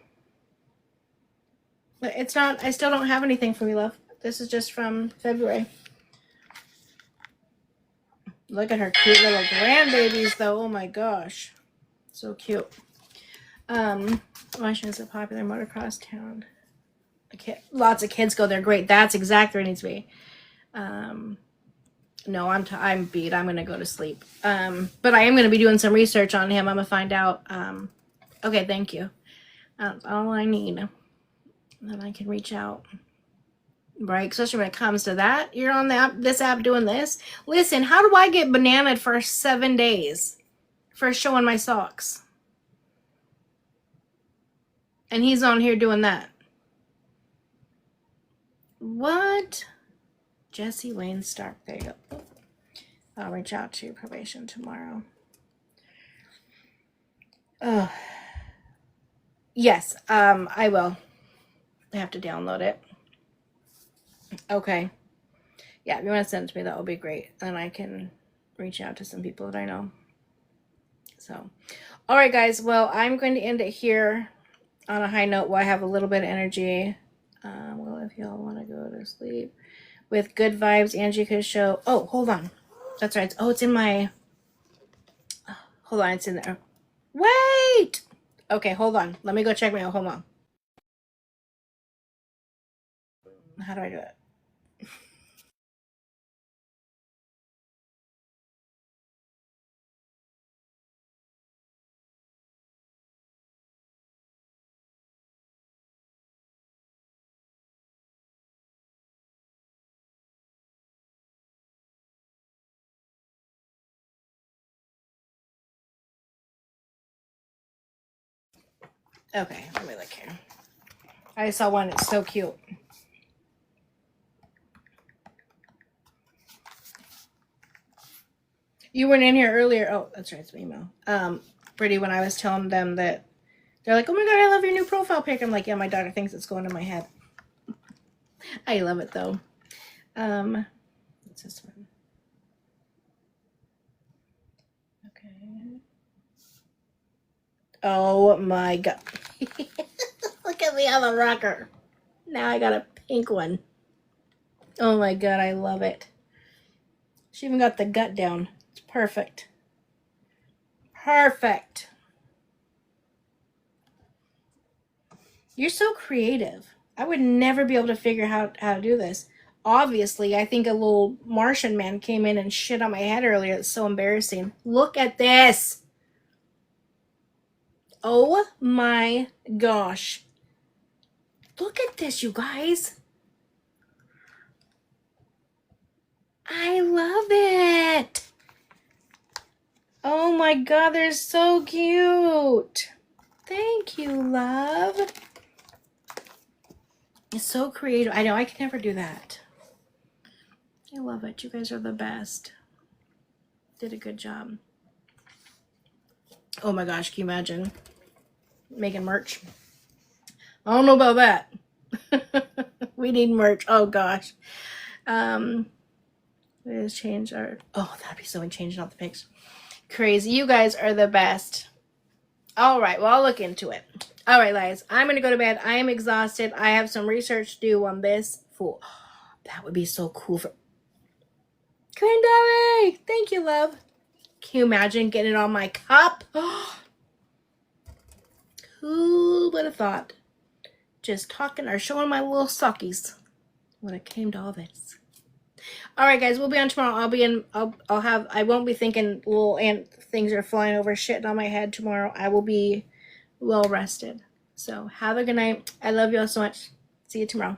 It's not, I still don't have anything from you, love. This is just from February. Look at her cute little grandbabies, though. Oh my gosh. So cute. Washington is a popular motocross town. Lots of kids go there. Great. That's exactly where it needs to be. No, I'm beat. I'm gonna go to sleep. But I am gonna be doing some research on him. I'm gonna find out. Okay, thank you. That's all I need. And then I can reach out. Right, especially when it comes to that. You're on this app doing this. Listen, how do I get bananaed for 7 days for showing my socks? And he's on here doing that. What? Jesse Wayne Stark. There you go. I'll reach out to probation tomorrow. Oh. Yes, I will. I have to download it. Okay. Yeah, if you want to send it to me, that would be great. Then I can reach out to some people that I know. So, all right, guys. Well, I'm going to end it here on a high note while I have a little bit of energy. Well, if y'all want to go to sleep with good vibes, Angie could show. Oh, hold on. That's right. Oh, it's in my. Hold on, it's in there. Wait. Okay, hold on. Let me go check my. Hold on. How do I do it? Okay, let me look here. I saw one. It's so cute. You weren't in here earlier. Oh, that's right. It's my email. Pretty, when I was telling them that, they're like, oh my God, I love your new profile pic. I'm like, yeah, my daughter thinks it's going in my head. I love it though. What's this one? Okay. Oh my God. Look at me on the rocker. Now I got a pink one. Oh my God, I love it. She even got the gut down. It's perfect. Perfect. You're so creative. I would never be able to figure out how to do this. Obviously, I think a little Martian man came in and shit on my head earlier. It's so embarrassing. Look at this. Oh my gosh. Look at this, you guys. I love it. Oh my God, they're so cute. Thank you, love. It's so creative. I know I can never do that. I love it. You guys are the best. Did a good job. Oh my gosh, can you imagine making merch? I don't know about that. We need merch. Oh gosh. Let's change our, oh, that'd be so many changing out the pics. Crazy. You guys are the best. All right, well, I'll look into it. All right, guys, I'm going to go to bed. I am exhausted. I have some research to do on this fool. That would be so cool for Cranberry. Thank you, love. Can you imagine getting it on my cup? Who would have thought? Just talking or showing my little sockies when it came to all this. All right, guys, we'll be on tomorrow. I won't be thinking little ant things are flying over shit on my head tomorrow. I will be well rested. So have a good night. I love you all so much. See you tomorrow.